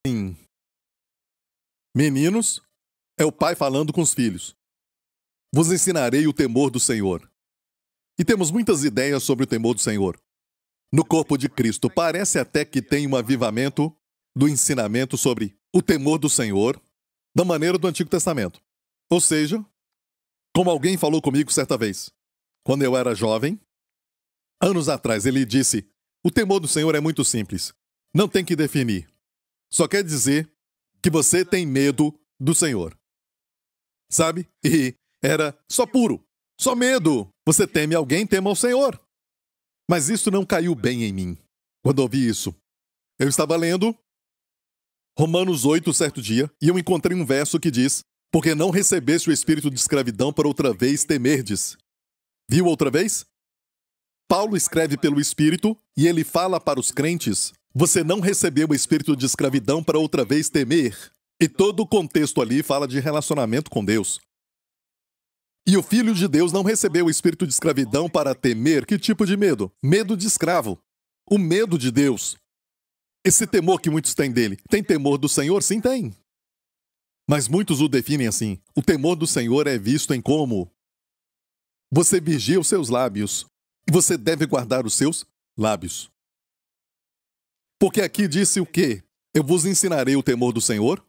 Sim. Meninos, é o pai falando com os filhos. Vos ensinarei o temor do Senhor. E temos muitas ideias sobre o temor do Senhor. No corpo de Cristo, parece até que tem um avivamento do ensinamento sobre o temor do Senhor, da maneira do Antigo Testamento. Ou seja, como alguém falou comigo certa vez, quando eu era jovem, anos atrás, ele disse: o temor do Senhor é muito simples. Não tem que definir. Só quer dizer que você tem medo do Senhor. Sabe? E era só puro. Só medo. Você teme alguém, tema ao Senhor. Mas isso não caiu bem em mim. Quando ouvi isso, eu estava lendo Romanos 8, certo dia, e eu encontrei um verso que diz: porque não recebeste o espírito de escravidão para outra vez temerdes. Viu outra vez? Paulo escreve pelo Espírito e ele fala para os crentes: você não recebeu o espírito de escravidão para outra vez temer. E todo o contexto ali fala de relacionamento com Deus. E o Filho de Deus não recebeu o espírito de escravidão para temer. Que tipo de medo? Medo de escravo. O medo de Deus. Esse temor que muitos têm dele. Tem temor do Senhor? Sim, tem. Mas muitos o definem assim. O temor do Senhor é visto em como você vigia os seus lábios. E você deve guardar os seus lábios. Porque aqui disse o quê? Eu vos ensinarei o temor do Senhor.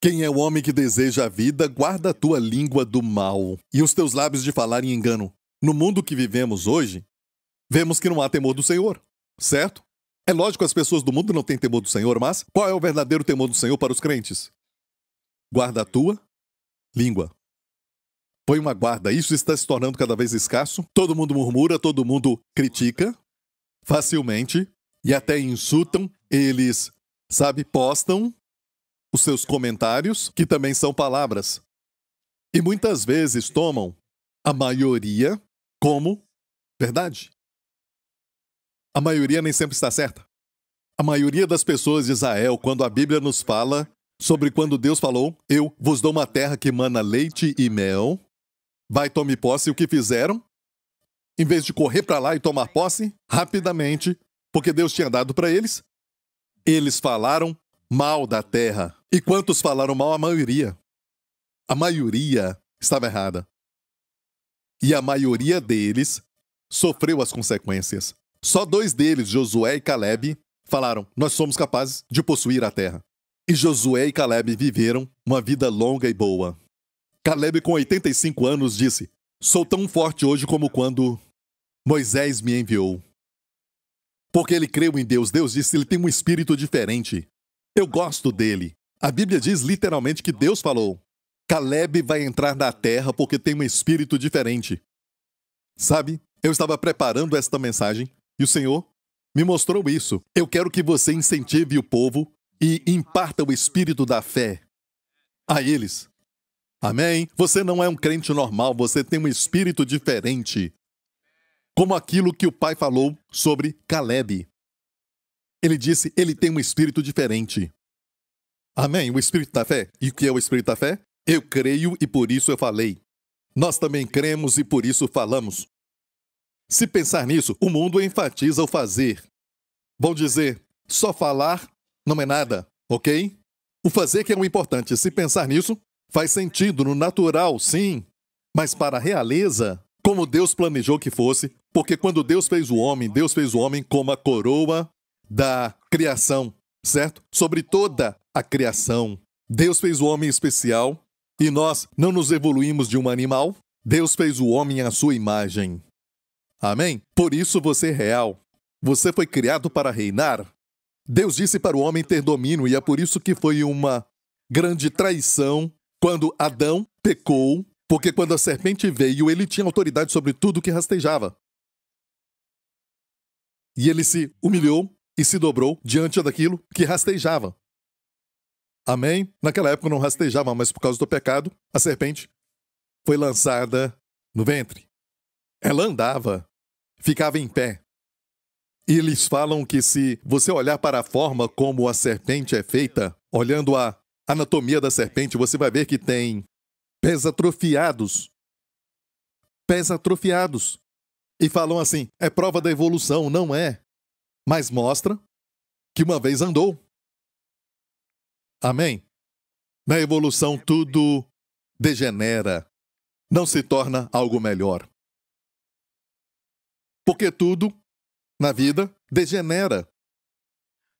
Quem é o homem que deseja a vida, guarda a tua língua do mal e os teus lábios de falar em engano. No mundo que vivemos hoje, vemos que não há temor do Senhor, certo? É lógico que as pessoas do mundo não têm temor do Senhor, mas qual é o verdadeiro temor do Senhor para os crentes? Guarda a tua língua. Põe uma guarda. Isso está se tornando cada vez escasso. Todo mundo murmura, todo mundo critica facilmente e até insultam. Eles, postam os seus comentários, que também são palavras. E muitas vezes tomam a maioria como verdade. A maioria nem sempre está certa. A maioria das pessoas de Israel, quando a Bíblia nos fala sobre quando Deus falou: eu vos dou uma terra que mana leite e mel, vai, tome posse. O que fizeram? Em vez de correr para lá e tomar posse, rapidamente, porque Deus tinha dado para eles, eles falaram mal da terra. E quantos falaram mal? A maioria. A maioria estava errada. E a maioria deles sofreu as consequências. Só 2 deles, Josué e Caleb, falaram: nós somos capazes de possuir a terra. E Josué e Caleb viveram uma vida longa e boa. Caleb, com 85 anos, disse: sou tão forte hoje como quando Moisés me enviou. Porque ele creu em Deus. Deus disse: ele tem um espírito diferente. Eu gosto dele. A Bíblia diz literalmente que Deus falou: Caleb vai entrar na terra porque tem um espírito diferente. Sabe, eu estava preparando esta mensagem e o Senhor me mostrou isso. Eu quero que você incentive o povo e imparta o espírito da fé a eles. Amém? Você não é um crente normal, você tem um espírito diferente. Como aquilo que o pai falou sobre Caleb. Ele disse: ele tem um espírito diferente. Amém? O espírito da fé. E o que é o espírito da fé? Eu creio e por isso eu falei. Nós também cremos e por isso falamos. Se pensar nisso, o mundo enfatiza o fazer. Vão dizer: só falar não é nada, ok? O fazer que é o importante. Se pensar nisso, faz sentido no natural, sim. Mas para a realeza, como Deus planejou que fosse, porque quando Deus fez o homem como a coroa da criação, certo? Sobre toda a criação. Deus fez o homem especial e nós não nos evoluímos de um animal. Deus fez o homem à sua imagem. Amém? Por isso você é real. Você foi criado para reinar. Deus disse para o homem ter domínio e é por isso que foi uma grande traição quando Adão pecou, porque quando a serpente veio, ele tinha autoridade sobre tudo que rastejava. E ele se humilhou e se dobrou diante daquilo que rastejava. Amém? Naquela época não rastejava, mas por causa do pecado, a serpente foi lançada no ventre. Ela andava, ficava em pé. E eles falam que se você olhar para a forma como a serpente é feita, olhando a anatomia da serpente, você vai ver que tem pés atrofiados. Pés atrofiados. E falam assim: é prova da evolução. Não é. Mas mostra que uma vez andou. Amém? Na evolução, tudo degenera, não se torna algo melhor. Porque tudo, na vida, degenera.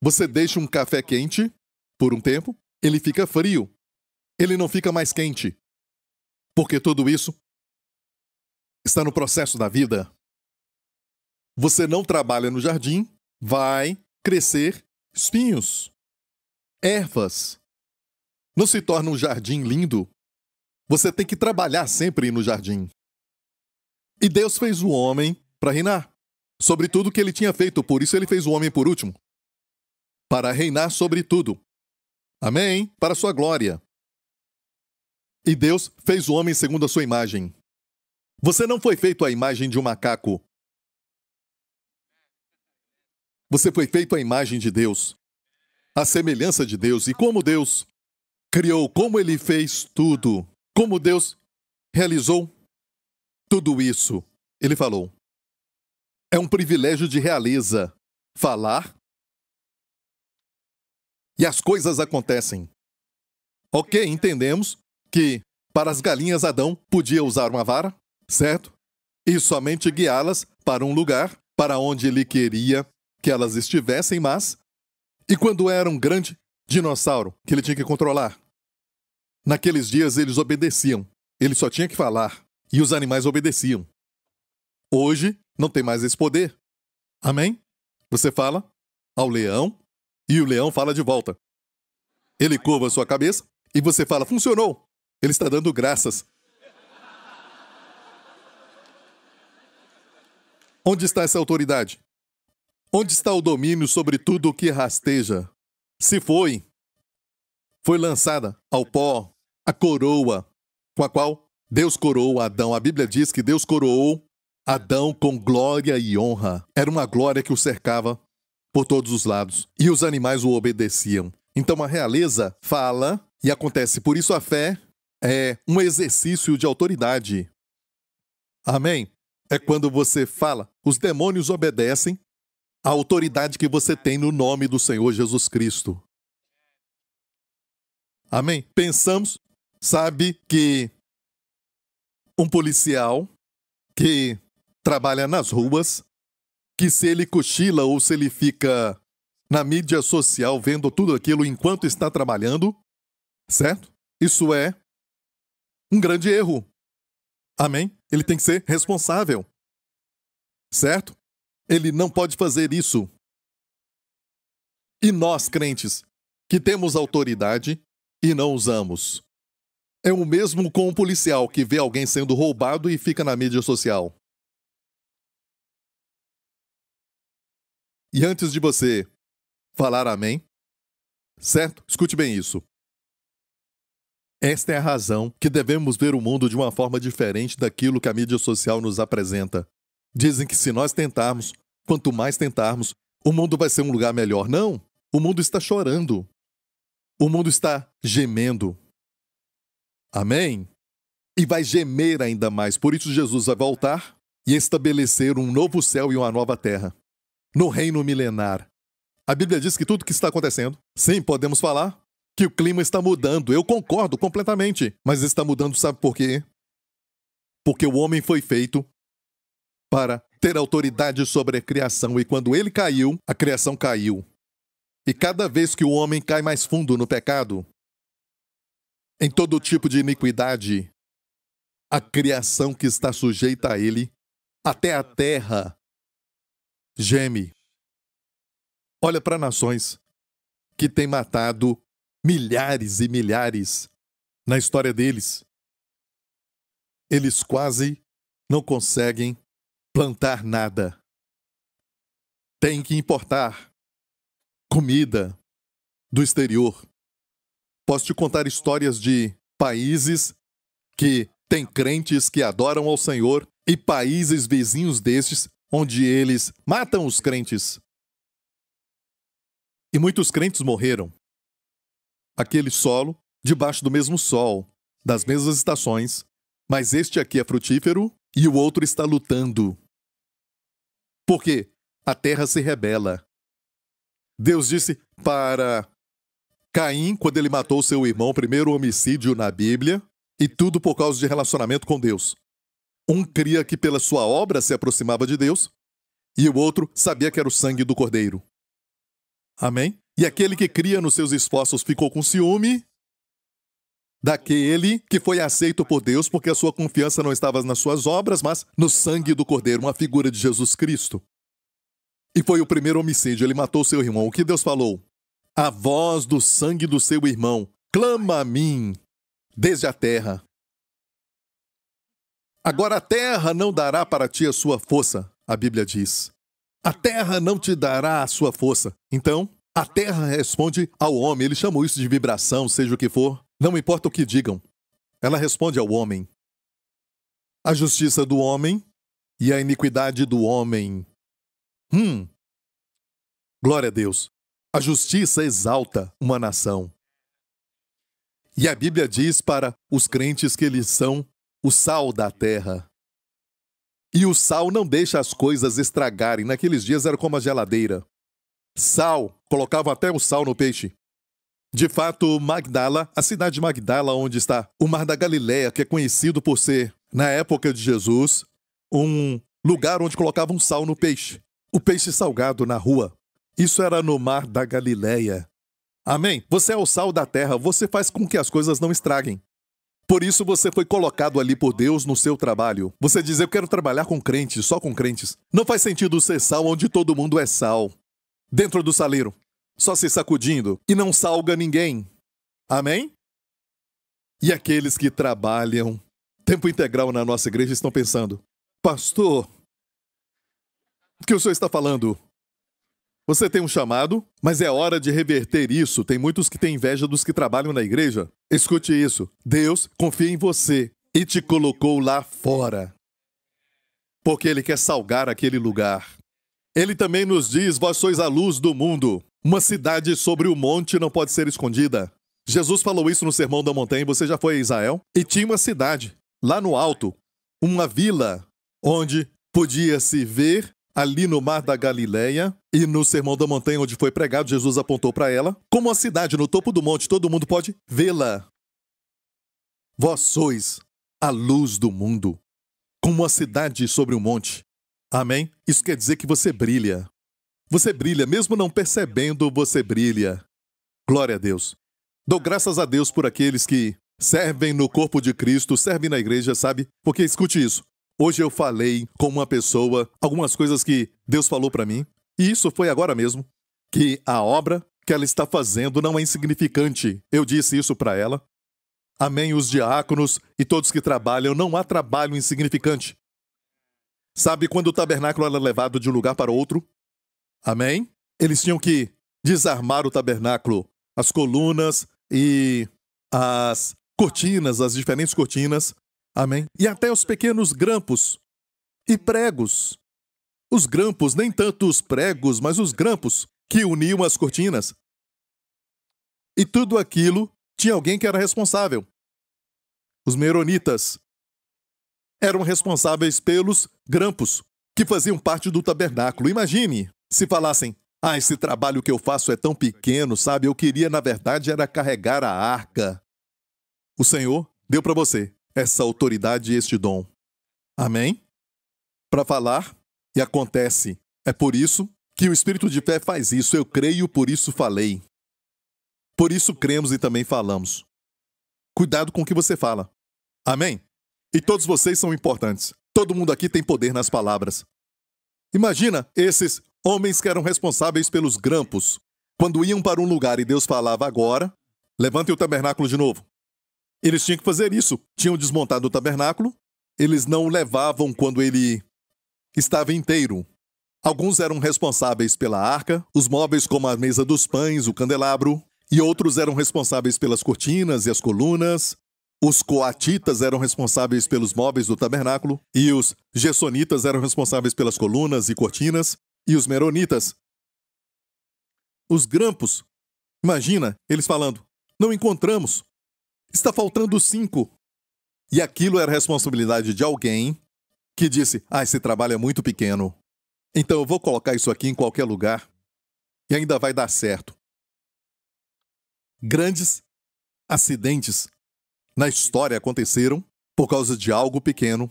Você deixa um café quente por um tempo, ele fica frio. Ele não fica mais quente. Porque tudo isso está no processo da vida. Você não trabalha no jardim, vai crescer espinhos, ervas. Não se torna um jardim lindo. Você tem que trabalhar sempre no jardim. E Deus fez o homem para reinar sobre tudo que ele tinha feito. Por isso ele fez o homem por último. Para reinar sobre tudo. Amém? Para a sua glória. E Deus fez o homem segundo a sua imagem. Você não foi feito à imagem de um macaco. Você foi feito à imagem de Deus. À semelhança de Deus. E como Deus criou, como Ele fez tudo. Como Deus realizou tudo isso. Ele falou. É um privilégio de realeza falar e as coisas acontecem. Ok, entendemos que para as galinhas Adão podia usar uma vara, certo? E somente guiá-las para um lugar para onde ele queria que elas estivessem, mas... E quando era um grande dinossauro que ele tinha que controlar? Naqueles dias eles obedeciam. Ele só tinha que falar. E os animais obedeciam. Hoje não tem mais esse poder. Amém? Você fala ao leão e o leão fala de volta. Ele curva a sua cabeça e você fala, funcionou. Ele está dando graças. Onde está essa autoridade? Onde está o domínio sobre tudo o que rasteja? Se foi lançada ao pó a coroa com a qual Deus coroou Adão. A Bíblia diz que Deus coroou Adão com glória e honra. Era uma glória que o cercava por todos os lados. E os animais o obedeciam. Então a realeza fala e acontece. Por isso a fé é um exercício de autoridade. Amém? É quando você fala, os demônios obedecem à autoridade que você tem no nome do Senhor Jesus Cristo. Amém? Pensamos, sabe que um policial que trabalha nas ruas, que se ele cochila ou se ele fica na mídia social vendo tudo aquilo enquanto está trabalhando, certo? Isso é um grande erro. Amém? Ele tem que ser responsável. Certo? Ele não pode fazer isso. E nós, crentes, que temos autoridade e não usamos. É o mesmo com um policial que vê alguém sendo roubado e fica na mídia social. E antes de você falar amém, certo? Escute bem isso. Esta é a razão que devemos ver o mundo de uma forma diferente daquilo que a mídia social nos apresenta. Dizem que se nós tentarmos, quanto mais tentarmos, o mundo vai ser um lugar melhor. Não, o mundo está chorando. O mundo está gemendo. Amém? E vai gemer ainda mais. Por isso Jesus vai voltar e estabelecer um novo céu e uma nova terra. No reino milenar. A Bíblia diz que tudo que está acontecendo, sim, podemos falar que o clima está mudando. Eu concordo completamente. Mas está mudando, sabe por quê? Porque o homem foi feito para ter autoridade sobre a criação. E quando ele caiu, a criação caiu. E cada vez que o homem cai mais fundo no pecado, em todo tipo de iniquidade, a criação que está sujeita a ele, até a terra, geme. Olha para nações que têm matado milhares e milhares na história deles. Eles quase não conseguem plantar nada. Tem que importar comida do exterior. Posso te contar histórias de países que têm crentes que adoram ao Senhor e países vizinhos destes onde eles matam os crentes. E muitos crentes morreram. Aquele solo, debaixo do mesmo sol, das mesmas estações, mas este aqui é frutífero e o outro está lutando. Por quê? A terra se rebela. Deus disse para Caim, quando ele matou seu irmão, primeiro homicídio na Bíblia, e tudo por causa de relacionamento com Deus. Um cria que pela sua obra se aproximava de Deus, e o outro sabia que era o sangue do cordeiro. Amém? E aquele que cria nos seus esforços ficou com ciúme daquele que foi aceito por Deus, porque a sua confiança não estava nas suas obras, mas no sangue do cordeiro, uma figura de Jesus Cristo. E foi o primeiro homicídio, ele matou seu irmão. O que Deus falou? A voz do sangue do seu irmão clama a mim desde a terra. Agora a terra não dará para ti a sua força, a Bíblia diz. A terra não te dará a sua força. Então, a terra responde ao homem. Eles chamam isso de vibração, seja o que for. Não importa o que digam. Ela responde ao homem. A justiça do homem e a iniquidade do homem. Glória a Deus. A justiça exalta uma nação. E a Bíblia diz para os crentes que eles são o sal da terra. E o sal não deixa as coisas estragarem. Naqueles dias era como a geladeira. Sal, colocavam até o sal no peixe. De fato, Magdala, a cidade de Magdala, onde está o Mar da Galileia, que é conhecido por ser, na época de Jesus, um lugar onde colocavam sal no peixe. O peixe salgado na rua. Isso era no Mar da Galileia. Amém? Você é o sal da terra, você faz com que as coisas não estraguem. Por isso você foi colocado ali por Deus no seu trabalho. Você diz, eu quero trabalhar com crentes, só com crentes. Não faz sentido ser sal onde todo mundo é sal. Dentro do saleiro, só se sacudindo e não salga ninguém. Amém? E aqueles que trabalham tempo integral na nossa igreja estão pensando, pastor, o que o senhor está falando? Você tem um chamado, mas é hora de reverter isso. Tem muitos que têm inveja dos que trabalham na igreja. Escute isso. Deus confia em você e te colocou lá fora. Porque Ele quer salgar aquele lugar. Ele também nos diz, vós sois a luz do mundo. Uma cidade sobre o monte não pode ser escondida. Jesus falou isso no Sermão da Montanha. Você já foi a Israel? E tinha uma cidade, lá no alto, uma vila, onde podia se ver ali no Mar da Galileia, e no Sermão da Montanha, onde foi pregado, Jesus apontou para ela, como uma cidade no topo do monte, todo mundo pode vê-la. Vós sois a luz do mundo, como uma cidade sobre um monte. Amém? Isso quer dizer que você brilha. Você brilha, mesmo não percebendo, você brilha. Glória a Deus. Dou graças a Deus por aqueles que servem no corpo de Cristo, servem na igreja, sabe? Porque escute isso. Hoje eu falei com uma pessoa algumas coisas que Deus falou para mim, e isso foi agora mesmo, que a obra que ela está fazendo não é insignificante. Eu disse isso para ela. Amém, os diáconos e todos que trabalham, não há trabalho insignificante. Sabe quando o tabernáculo era levado de um lugar para outro? Amém? Eles tinham que desarmar o tabernáculo, as colunas e as cortinas, as diferentes cortinas. Amém? E até os pequenos grampos e pregos. Os grampos, nem tanto os pregos, mas os grampos que uniam as cortinas. E tudo aquilo tinha alguém que era responsável. Os meronitas eram responsáveis pelos grampos, que faziam parte do tabernáculo. Imagine se falassem, esse trabalho que eu faço é tão pequeno, sabe? Eu queria, na verdade, era carregar a arca. O Senhor deu para você essa autoridade e este dom. Amém? Para falar, e acontece. É por isso que o Espírito de fé faz isso. Eu creio, por isso falei. Por isso cremos e também falamos. Cuidado com o que você fala. Amém? E todos vocês são importantes. Todo mundo aqui tem poder nas palavras. Imagina esses homens que eram responsáveis pelos grampos. Quando iam para um lugar e Deus falava agora, levante o tabernáculo de novo. Eles tinham que fazer isso. Tinham desmontado o tabernáculo. Eles não o levavam quando ele estava inteiro. Alguns eram responsáveis pela arca, os móveis como a mesa dos pães, o candelabro, e outros eram responsáveis pelas cortinas e as colunas. Os coatitas eram responsáveis pelos móveis do tabernáculo, e os gersonitas eram responsáveis pelas colunas e cortinas, e os meronitas. Os grampos, imagina eles falando, não encontramos. Está faltando 5. E aquilo era responsabilidade de alguém que disse, esse trabalho é muito pequeno. Então eu vou colocar isso aqui em qualquer lugar e ainda vai dar certo. Grandes acidentes na história aconteceram por causa de algo pequeno.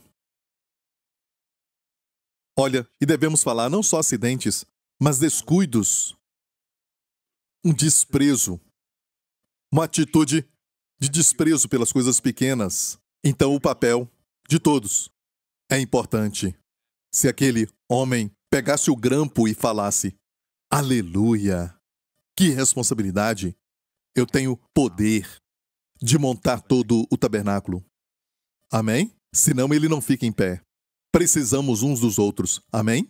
Olha, e devemos falar não só acidentes, mas descuidos, um desprezo, uma atitude de desprezo pelas coisas pequenas. Então o papel de todos é importante. Se aquele homem pegasse o grampo e falasse: aleluia, que responsabilidade, eu tenho poder de montar todo o tabernáculo. Amém? Senão ele não fica em pé. Precisamos uns dos outros. Amém?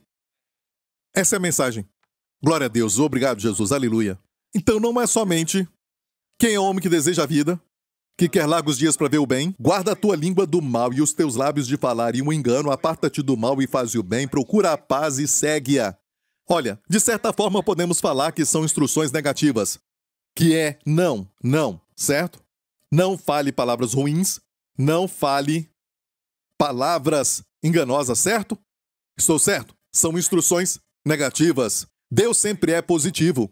Essa é a mensagem. Glória a Deus. Obrigado, Jesus. Aleluia. Então não é somente quem é homem que deseja a vida, que quer largos dias para ver o bem. Guarda a tua língua do mal e os teus lábios de falar e um engano. Aparta-te do mal e faz o bem. Procura a paz e segue-a. Olha, de certa forma podemos falar que são instruções negativas. Que é não, certo? Não fale palavras ruins. Não fale palavras enganosas, certo? Estou certo? São instruções negativas. Deus sempre é positivo.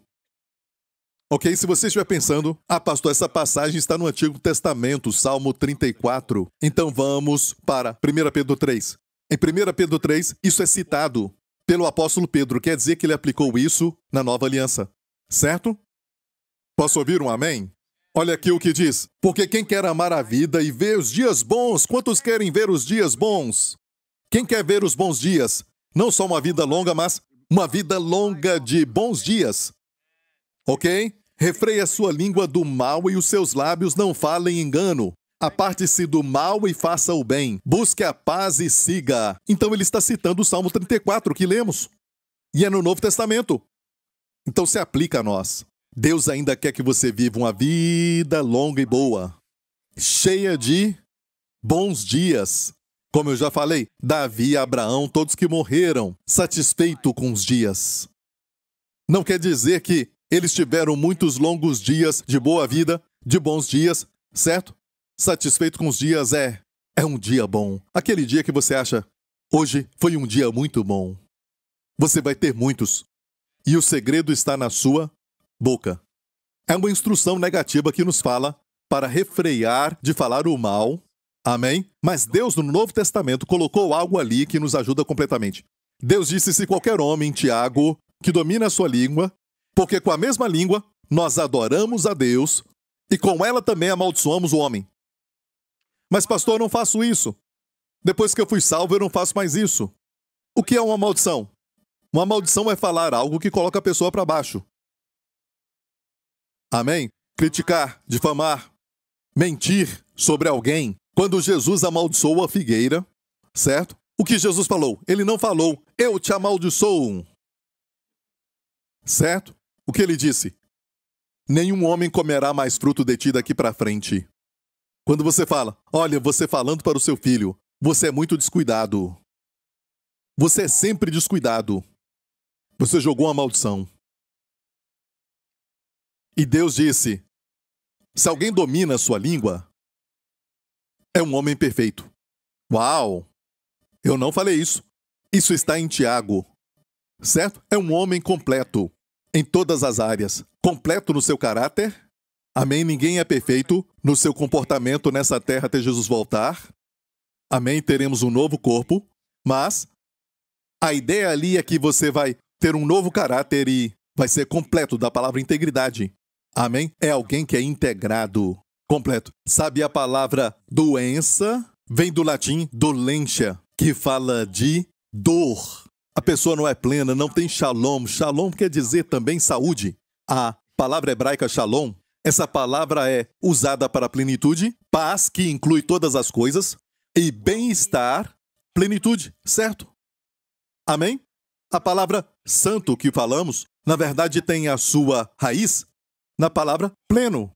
Ok? Se você estiver pensando, pastor, essa passagem está no Antigo Testamento, Salmo 34. Então vamos para 1 Pedro 3. Em 1 Pedro 3, isso é citado pelo apóstolo Pedro. Quer dizer que ele aplicou isso na nova aliança. Certo? Posso ouvir um amém? Olha aqui o que diz. Porque quem quer amar a vida e ver os dias bons, quantos querem ver os dias bons? Quem quer ver os bons dias? Não só uma vida longa, mas uma vida longa de bons dias. Ok? Refreia sua língua do mal e os seus lábios não falem engano. Aparte-se do mal e faça o bem. Busque a paz e siga. Então ele está citando o Salmo 34 que lemos. E é no Novo Testamento. Então se aplica a nós. Deus ainda quer que você viva uma vida longa e boa, cheia de bons dias. Como eu já falei, Davi e Abraão, todos que morreram, satisfeito com os dias. Não quer dizer que eles tiveram muitos longos dias de boa vida, de bons dias, certo? Satisfeito com os dias é um dia bom. Aquele dia que você acha, hoje foi um dia muito bom. Você vai ter muitos. E o segredo está na sua boca. É uma instrução negativa que nos fala para refrear de falar o mal. Amém? Mas Deus, no Novo Testamento, colocou algo ali que nos ajuda completamente. Deus disse: se qualquer homem, Tiago, que domina a sua língua, porque com a mesma língua nós adoramos a Deus e com ela também amaldiçoamos o homem. Mas pastor, eu não faço isso. Depois que eu fui salvo, eu não faço mais isso. O que é uma maldição? Uma maldição é falar algo que coloca a pessoa para baixo. Amém? Criticar, difamar, mentir sobre alguém. Quando Jesus amaldiçoou a figueira, certo? O que Jesus falou? Ele não falou: eu te amaldiçoo. Certo? O que ele disse? Nenhum homem comerá mais fruto de ti daqui para frente. Quando você fala, olha, você falando para o seu filho, você é muito descuidado. Você é sempre descuidado. Você jogou uma maldição. E Deus disse: se alguém domina a sua língua, é um homem perfeito. Uau! Eu não falei isso. Isso está em Tiago. Certo? É um homem completo em todas as áreas. Completo no seu caráter. Amém? Ninguém é perfeito no seu comportamento nessa terra até Jesus voltar. Amém? Teremos um novo corpo. Mas a ideia ali é que você vai ter um novo caráter e vai ser completo, da palavra integridade. Amém? É alguém que é integrado, completo. Sabe a palavra doença? Vem do latim dolentia, que fala de dor. A pessoa não é plena, não tem shalom. Shalom quer dizer também saúde. A palavra hebraica shalom, essa palavra é usada para plenitude, paz, que inclui todas as coisas, e bem-estar, plenitude, certo? Amém? A palavra santo que falamos, na verdade tem a sua raiz na palavra pleno,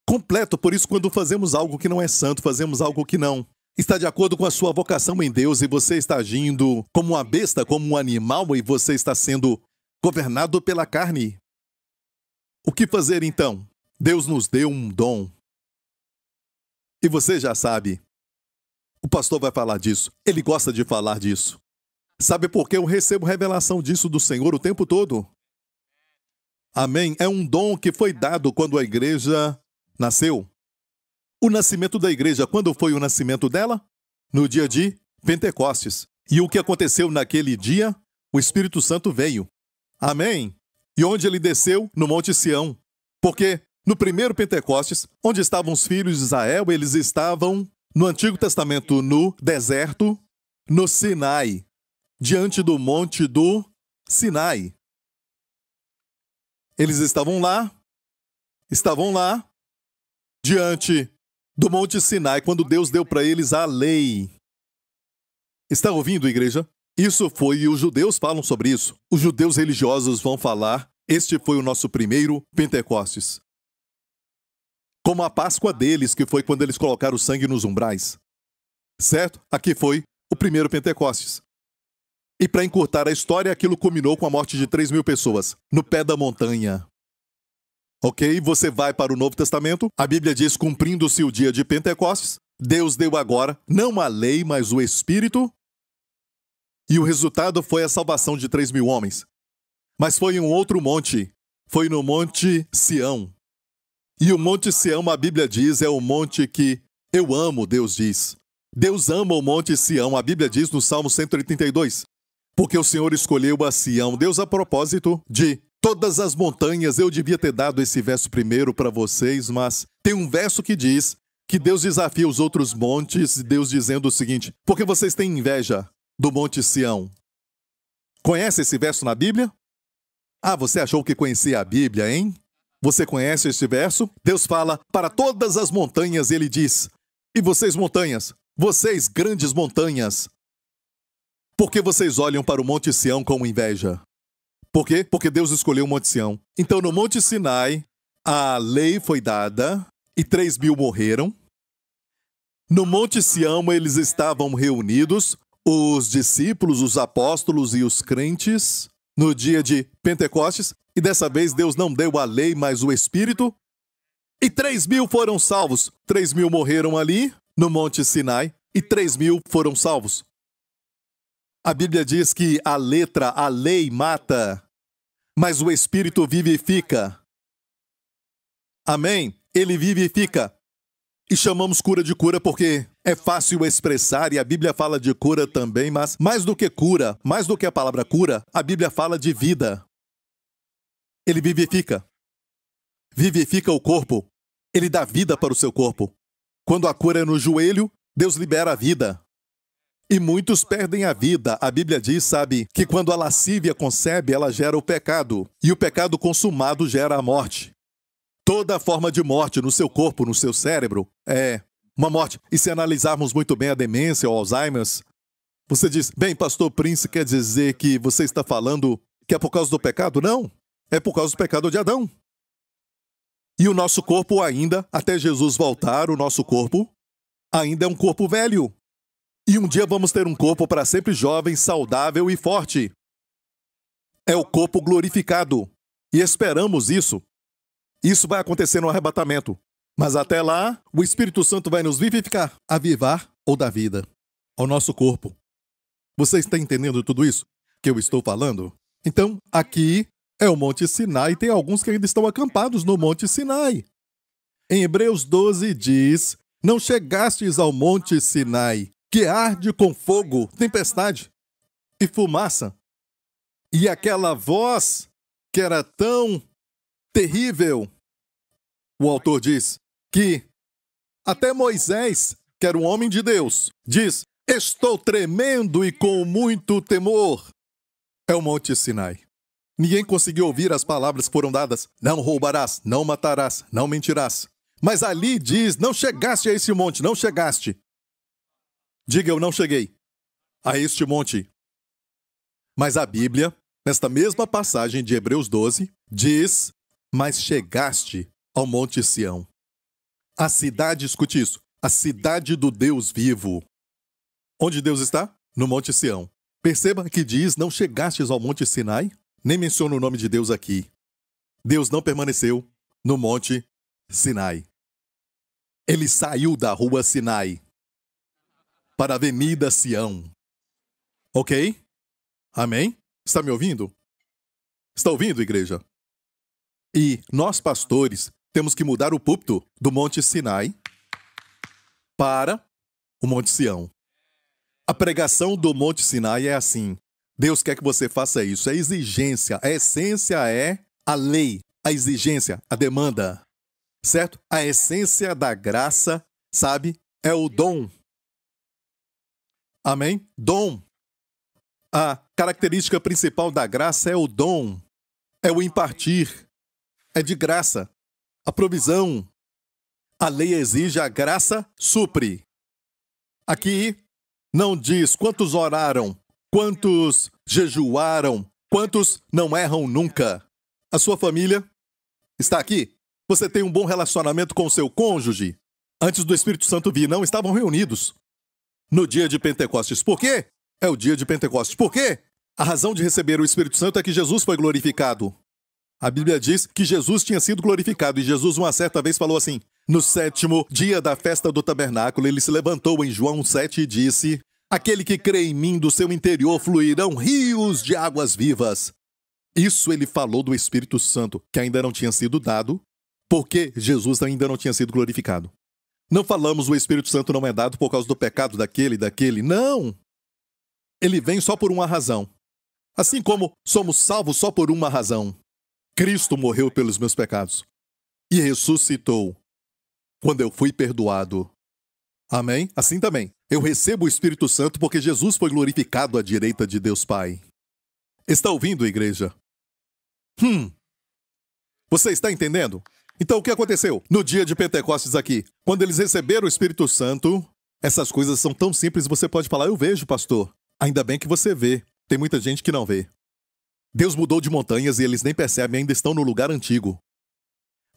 completo. Por isso, quando fazemos algo que não é santo, fazemos algo que não está de acordo com a sua vocação em Deus e você está agindo como uma besta, como um animal e você está sendo governado pela carne. O que fazer então? Deus nos deu um dom. E você já sabe. O pastor vai falar disso. Ele gosta de falar disso. Sabe por que eu recebo revelação disso do Senhor o tempo todo? Amém? É um dom que foi dado quando a igreja nasceu. O nascimento da igreja, quando foi o nascimento dela? No dia de Pentecostes. E o que aconteceu naquele dia? O Espírito Santo veio. Amém? E onde ele desceu? No Monte Sião. Porque no primeiro Pentecostes, onde estavam os filhos de Israel, eles estavam no Antigo Testamento, no deserto, no Sinai, diante do monte do Sinai. Eles estavam lá, diante do Monte Sinai, quando Deus deu para eles a lei. Está ouvindo, igreja? Isso foi, e os judeus falam sobre isso. Os judeus religiosos vão falar, este foi o nosso primeiro Pentecostes. Como a Páscoa deles, que foi quando eles colocaram o sangue nos umbrais. Certo? Aqui foi o primeiro Pentecostes. E para encurtar a história, aquilo culminou com a morte de 3.000 pessoas, no pé da montanha. Ok? Você vai para o Novo Testamento, a Bíblia diz, cumprindo-se o dia de Pentecostes, Deus deu agora, não a lei, mas o Espírito, e o resultado foi a salvação de 3.000 homens. Mas foi em um outro monte, foi no Monte Sião. E o Monte Sião, a Bíblia diz, é o monte que eu amo, Deus diz. Deus ama o Monte Sião, a Bíblia diz no Salmo 132. Porque o Senhor escolheu a Sião. Deus, a propósito de todas as montanhas, eu devia ter dado esse verso primeiro para vocês, mas tem um verso que diz que Deus desafia os outros montes, Deus dizendo o seguinte, porque vocês têm inveja do Monte Sião. Conhece esse verso na Bíblia? Ah, você achou que conhecia a Bíblia, hein? Você conhece este verso? Deus fala, para todas as montanhas, ele diz, e vocês montanhas, vocês grandes montanhas, por que vocês olham para o Monte Sião com inveja? Por quê? Porque Deus escolheu o Monte Sião. Então, no Monte Sinai, a lei foi dada e 3.000 morreram. No Monte Sião, eles estavam reunidos, os discípulos, os apóstolos e os crentes, no dia de Pentecostes, e dessa vez Deus não deu a lei, mas o Espírito, e 3.000 foram salvos. 3.000 morreram ali, no Monte Sinai, e 3.000 foram salvos. A Bíblia diz que a letra, a lei mata, mas o Espírito vivifica. Amém? Ele vivifica. E chamamos cura de cura porque é fácil expressar, e a Bíblia fala de cura também, mas mais do que cura, mais do que a palavra cura, a Bíblia fala de vida. Ele vivifica. Vivifica o corpo. Ele dá vida para o seu corpo. Quando a cura é no joelho, Deus libera a vida. E muitos perdem a vida. A Bíblia diz, sabe, que quando a lascívia concebe, ela gera o pecado. E o pecado consumado gera a morte. Toda forma de morte no seu corpo, no seu cérebro, é uma morte. E se analisarmos muito bem a demência ou Alzheimer, você diz, bem, pastor Prince, quer dizer que você está falando que é por causa do pecado? Não. É por causa do pecado de Adão. E o nosso corpo ainda, até Jesus voltar, o nosso corpo ainda é um corpo velho. E um dia vamos ter um corpo para sempre jovem, saudável e forte. É o corpo glorificado. E esperamos isso. Isso vai acontecer no arrebatamento. Mas até lá, o Espírito Santo vai nos vivificar, avivar ou dar vida ao nosso corpo. Você está entendendo tudo isso que eu estou falando? Então, aqui é o Monte Sinai e tem alguns que ainda estão acampados no Monte Sinai. Em Hebreus 12 diz, não chegastes ao Monte Sinai, que arde com fogo, tempestade e fumaça. E aquela voz que era tão terrível, o autor diz que até Moisés, que era um homem de Deus, diz, estou tremendo e com muito temor. É o Monte Sinai. Ninguém conseguiu ouvir as palavras que foram dadas. Não roubarás, não matarás, não mentirás. Mas ali diz, não chegaste a esse monte, não chegaste. Diga, eu não cheguei a este monte. Mas a Bíblia, nesta mesma passagem de Hebreus 12, diz, mas chegaste ao Monte Sião. A cidade, escute isso, a cidade do Deus vivo. Onde Deus está? No Monte Sião. Perceba que diz, não chegastes ao Monte Sinai? Nem menciona o nome de Deus aqui. Deus não permaneceu no Monte Sinai. Ele saiu da rua Sinai para a Avenida Sião. Ok? Amém? Está me ouvindo? Está ouvindo, igreja? E nós, pastores, temos que mudar o púlpito do Monte Sinai para o Monte Sião. A pregação do Monte Sinai é assim. Deus quer que você faça isso. É exigência. A essência é a lei. A exigência, a demanda. Certo? A essência da graça, sabe? É o dom. Amém? Dom. A característica principal da graça é o dom. É o impartir. É de graça. A provisão. A lei exige, a graça supre. Aqui não diz quantos oraram, quantos jejuaram, quantos não erram nunca. A sua família está aqui? Você tem um bom relacionamento com o seu cônjuge? Antes do Espírito Santo vir, não estavam reunidos no dia de Pentecostes. Por quê? É o dia de Pentecostes. Por quê? A razão de receber o Espírito Santo é que Jesus foi glorificado. A Bíblia diz que Jesus tinha sido glorificado e Jesus uma certa vez falou assim: no 7º dia da festa do tabernáculo, ele se levantou em João 7 e disse: aquele que crê em mim, do seu interior fluirão rios de águas vivas. Isso ele falou do Espírito Santo, que ainda não tinha sido dado, porque Jesus ainda não tinha sido glorificado. Não falamos o Espírito Santo não é dado por causa do pecado daquele. Não! Ele vem só por uma razão. Assim como somos salvos só por uma razão. Cristo morreu pelos meus pecados e ressuscitou quando eu fui perdoado. Amém? Assim também, eu recebo o Espírito Santo porque Jesus foi glorificado à direita de Deus Pai. Está ouvindo, igreja? Você está entendendo? Então, o que aconteceu no dia de Pentecostes aqui? Quando eles receberam o Espírito Santo, essas coisas são tão simples, você pode falar: eu vejo, pastor. Ainda bem que você vê. Tem muita gente que não vê. Deus mudou de montanhas e eles nem percebem, ainda estão no lugar antigo.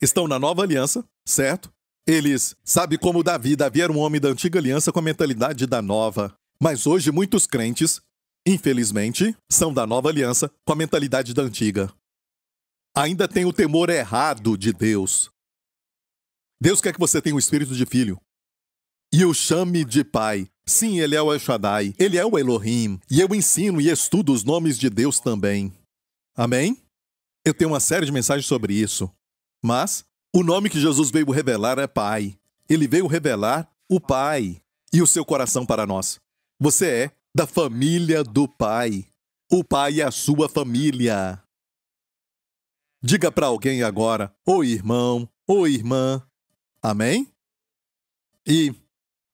Estão na nova aliança, certo? Eles sabem como Davi era um homem da antiga aliança com a mentalidade da nova. Mas hoje muitos crentes, infelizmente, são da nova aliança com a mentalidade da antiga. Ainda tem o temor errado de Deus. Deus quer que você tenha o espírito de filho e o chame de pai. Sim, ele é o El Shaddai, ele é o Elohim, e eu ensino e estudo os nomes de Deus também. Amém? Eu tenho uma série de mensagens sobre isso. Mas o nome que Jesus veio revelar é Pai. Ele veio revelar o Pai e o seu coração para nós. Você é da família do Pai. O Pai é a sua família. Diga para alguém agora: ô irmão, ô irmã. Amém? E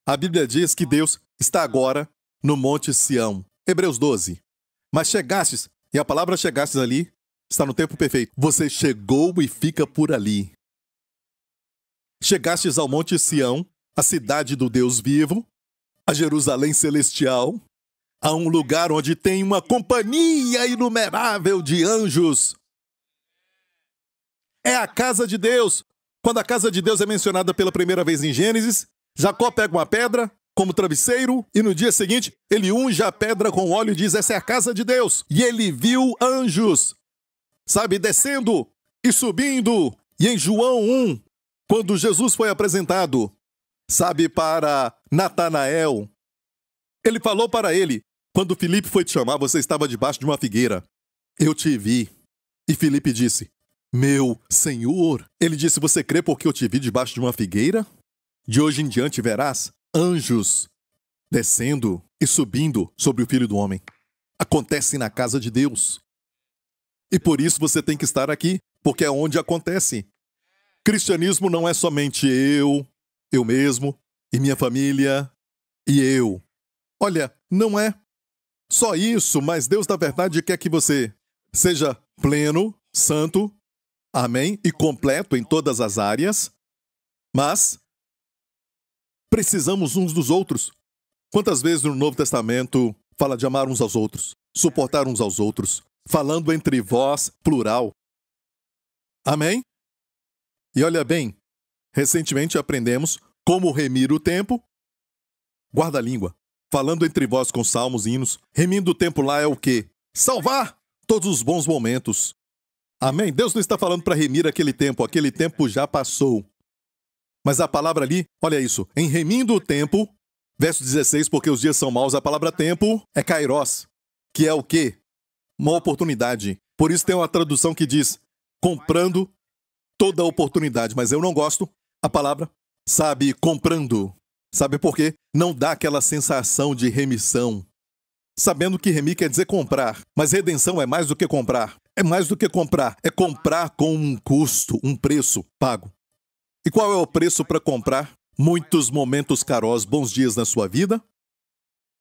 a Bíblia diz que Deus está agora no Monte Sião. Hebreus 12. Mas chegastes, e a palavra chegastes ali está no tempo perfeito. Você chegou e fica por ali. Chegastes ao Monte Sião, a cidade do Deus vivo, a Jerusalém celestial, a um lugar onde tem uma companhia inumerável de anjos. É a casa de Deus. Quando a casa de Deus é mencionada pela primeira vez em Gênesis, Jacó pega uma pedra como travesseiro e no dia seguinte ele unge a pedra com óleo e diz: essa é a casa de Deus. E ele viu anjos, sabe, descendo e subindo. E em João 1, quando Jesus foi apresentado, sabe, para Natanael, ele falou para ele: quando Filipe foi te chamar, você estava debaixo de uma figueira. Eu te vi. E Filipe disse: meu Senhor. Ele disse: você crê porque eu te vi debaixo de uma figueira? De hoje em diante verás anjos descendo e subindo sobre o Filho do Homem. Acontece na casa de Deus. E por isso você tem que estar aqui, porque é onde acontece. Cristianismo não é somente eu mesmo, e minha família, e eu. Olha, não é só isso, mas Deus, na verdade, quer que você seja pleno, santo, amém, e completo em todas as áreas, mas precisamos uns dos outros. Quantas vezes no Novo Testamento fala de amar uns aos outros, suportar uns aos outros, falando entre vós, plural. Amém? E olha bem, recentemente aprendemos como remir o tempo. Guarda a língua. Falando entre vós com salmos e hinos. Remindo o tempo lá é o quê? Salvar todos os bons momentos. Amém? Deus não está falando para remir aquele tempo já passou. Mas a palavra ali, olha isso, em remindo o tempo, verso 16, porque os dias são maus, a palavra tempo é kairos, que é o quê? Uma oportunidade. Por isso tem uma tradução que diz, comprando toda oportunidade, mas eu não gosto. A palavra, sabe, comprando. Sabe por quê? Não dá aquela sensação de remissão. Sabendo que remir quer dizer comprar, mas redenção é mais do que comprar. É mais do que comprar, é comprar com um custo, um preço pago. E qual é o preço para comprar? Muitos momentos carós, bons dias na sua vida.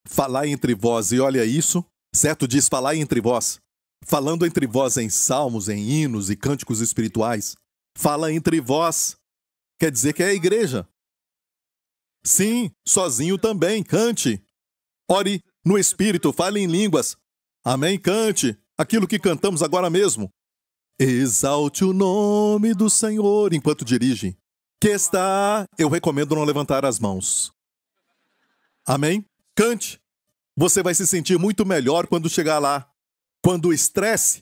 Falar entre vós, e olha isso, certo? Diz falar entre vós. Falando entre vós em salmos, em hinos e cânticos espirituais. Fala entre vós, quer dizer que é a igreja. Sim, sozinho também, cante. Ore no Espírito, fale em línguas. Amém, cante. Aquilo que cantamos agora mesmo. Exalte o nome do Senhor enquanto dirige. Que está... Eu recomendo não levantar as mãos. Amém? Cante. Você vai se sentir muito melhor quando chegar lá. Quando o estresse,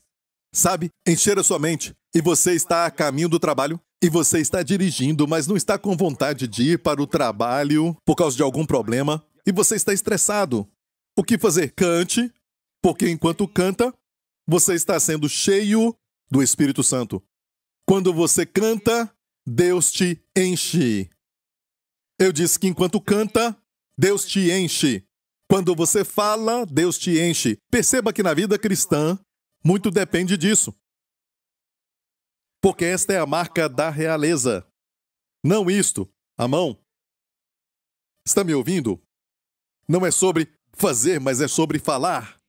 sabe, encher a sua mente. E você está a caminho do trabalho. E você está dirigindo, mas não está com vontade de ir para o trabalho por causa de algum problema. E você está estressado. O que fazer? Cante. Porque enquanto canta, você está sendo cheio do Espírito Santo. Quando você canta, Deus te enche. Eu disse que enquanto canta, Deus te enche. Quando você fala, Deus te enche. Perceba que na vida cristã, muito depende disso. Porque esta é a marca da realeza. Não isto, a mão. Está me ouvindo? Não é sobre fazer, mas é sobre falar.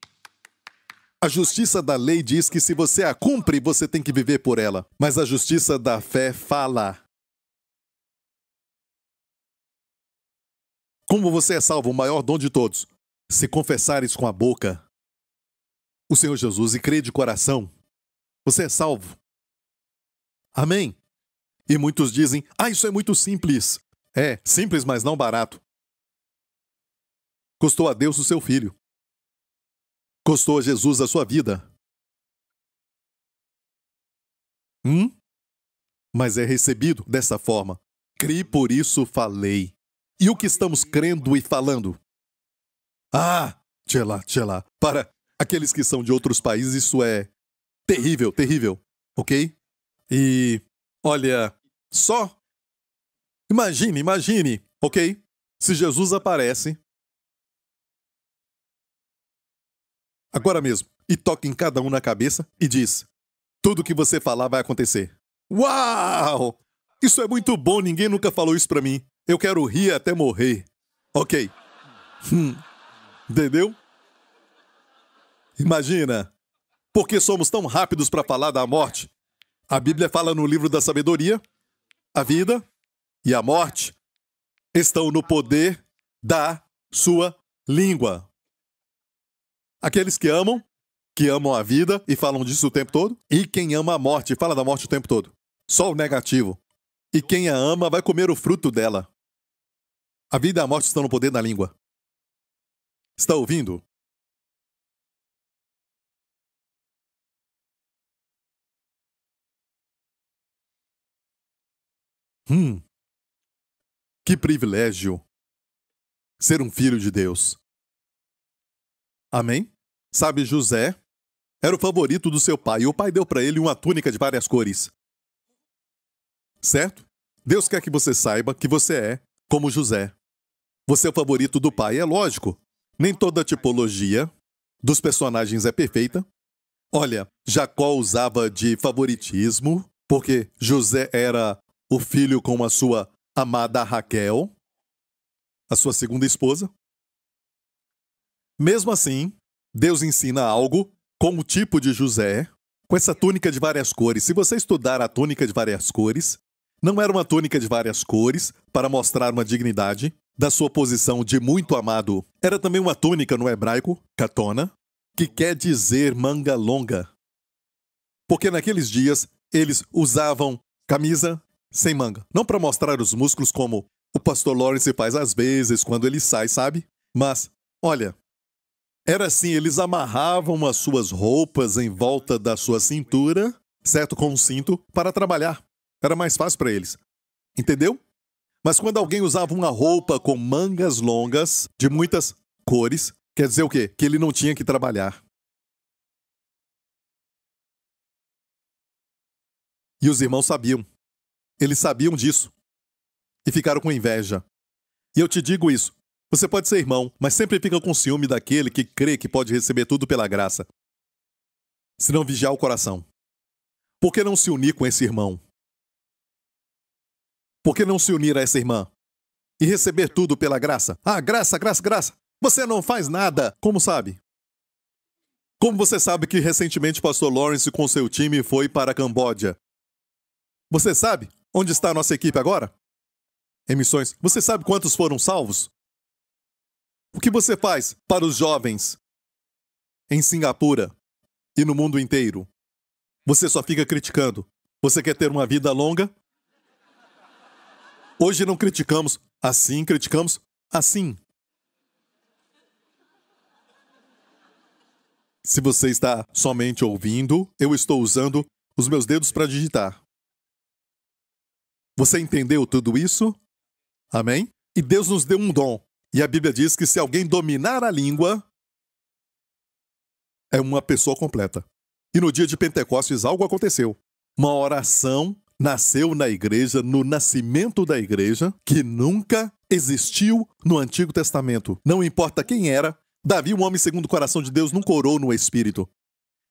A justiça da lei diz que se você a cumpre, você tem que viver por ela. Mas a justiça da fé fala. Como você é salvo, o maior dom de todos? Se confessares com a boca o Senhor Jesus e crer de coração, você é salvo. Amém? E muitos dizem, isso é muito simples. É, simples, mas não barato. Custou a Deus o seu filho. Custou a Jesus a sua vida. Mas é recebido dessa forma. Criei, por isso falei. E o que estamos crendo e falando? Tchela. Para aqueles que são de outros países, isso é terrível, terrível. Ok? E, olha, só imagine, ok? Se Jesus aparece agora mesmo e toca em cada um na cabeça e diz: tudo que você falar vai acontecer. Uau! Isso é muito bom, ninguém nunca falou isso pra mim. Eu quero rir até morrer. Ok. Entendeu? Imagina. Por que somos tão rápidos para falar da morte? A Bíblia fala no livro da sabedoria, a vida e a morte estão no poder da sua língua. Aqueles que amam a vida e falam disso o tempo todo. E quem ama a morte, fala da morte o tempo todo. Só o negativo. E quem a ama vai comer o fruto dela. A vida e a morte estão no poder da língua. Está ouvindo? Que privilégio ser um filho de Deus. Amém? Sabe, José era o favorito do seu pai, e o pai deu para ele uma túnica de várias cores. Certo? Deus quer que você saiba que você é como José. Você é o favorito do pai, é lógico. Nem toda tipologia dos personagens é perfeita. Olha, Jacó usava de favoritismo, porque José era o filho com a sua amada Raquel, a sua segunda esposa. Mesmo assim, Deus ensina algo com o tipo de José, com essa túnica de várias cores. Se você estudar a túnica de várias cores, não era uma túnica de várias cores para mostrar uma dignidade da sua posição de muito amado. Era também uma túnica no hebraico, katona, que quer dizer manga longa. Porque naqueles dias eles usavam camisa sem manga. Não para mostrar os músculos como o pastor Lawrence faz às vezes quando ele sai, sabe? Mas, olha, era assim, eles amarravam as suas roupas em volta da sua cintura, certo? Com um cinto, para trabalhar. Era mais fácil para eles. Entendeu? Mas quando alguém usava uma roupa com mangas longas, de muitas cores, quer dizer o quê? Que ele não tinha que trabalhar. E os irmãos sabiam. Eles sabiam disso e ficaram com inveja. E eu te digo isso. Você pode ser irmão, mas sempre fica com ciúme daquele que crê que pode receber tudo pela graça. Se não vigiar o coração. Por que não se unir com esse irmão? Por que não se unir a essa irmã? E receber tudo pela graça? Ah, graça, graça, graça. Você não faz nada. Como sabe? Como você sabe que recentemente o pastor Lawrence com seu time foi para a Camboja? Você sabe onde está a nossa equipe agora? Em missões. Você sabe quantos foram salvos? O que você faz para os jovens em Singapura e no mundo inteiro? Você só fica criticando. Você quer ter uma vida longa? Hoje não criticamos assim, criticamos assim. Se você está somente ouvindo, eu estou usando os meus dedos para digitar. Você entendeu tudo isso? Amém? E Deus nos deu um dom. E a Bíblia diz que se alguém dominar a língua, é uma pessoa completa. E no dia de Pentecostes algo aconteceu. Uma oração nasceu na igreja, no nascimento da igreja, que nunca existiu no Antigo Testamento. Não importa quem era, Davi, um homem segundo o coração de Deus, nunca orou no Espírito.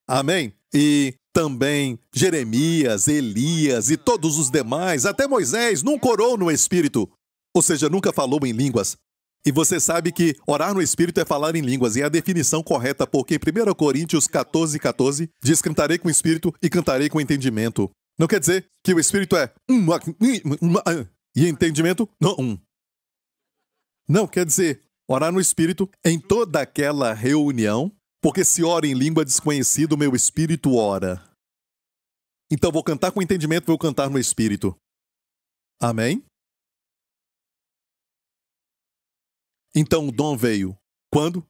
Amém? E também Jeremias, Elias e todos os demais, até Moisés, nunca orou no Espírito. Ou seja, nunca falou em línguas. E você sabe que orar no Espírito é falar em línguas, e é a definição correta, porque em 1 Coríntios 14:14 diz: cantarei com o Espírito e cantarei com entendimento. Não quer dizer que o Espírito é e entendimento não. Não, quer dizer orar no Espírito em toda aquela reunião, porque se ora em língua desconhecida, o meu Espírito ora. Então vou cantar com entendimento, vou cantar no Espírito. Amém? Então o dom veio. Quando?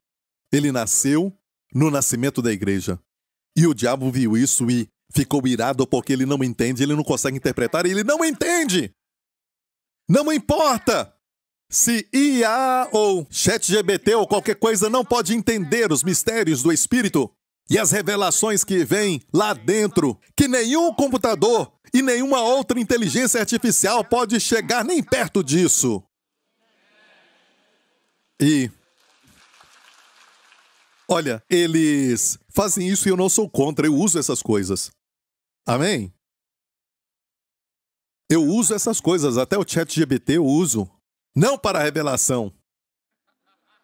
Ele nasceu no nascimento da igreja. E o diabo viu isso e ficou irado porque ele não entende, ele não consegue interpretar, ele não entende! Não importa se IA ou ChatGPT ou qualquer coisa não pode entender os mistérios do Espírito e as revelações que vêm lá dentro, que nenhum computador e nenhuma outra inteligência artificial pode chegar nem perto disso. E, olha, eles fazem isso e eu não sou contra, eu uso essas coisas. Amém? Eu uso essas coisas, até o ChatGPT eu uso. Não para revelação.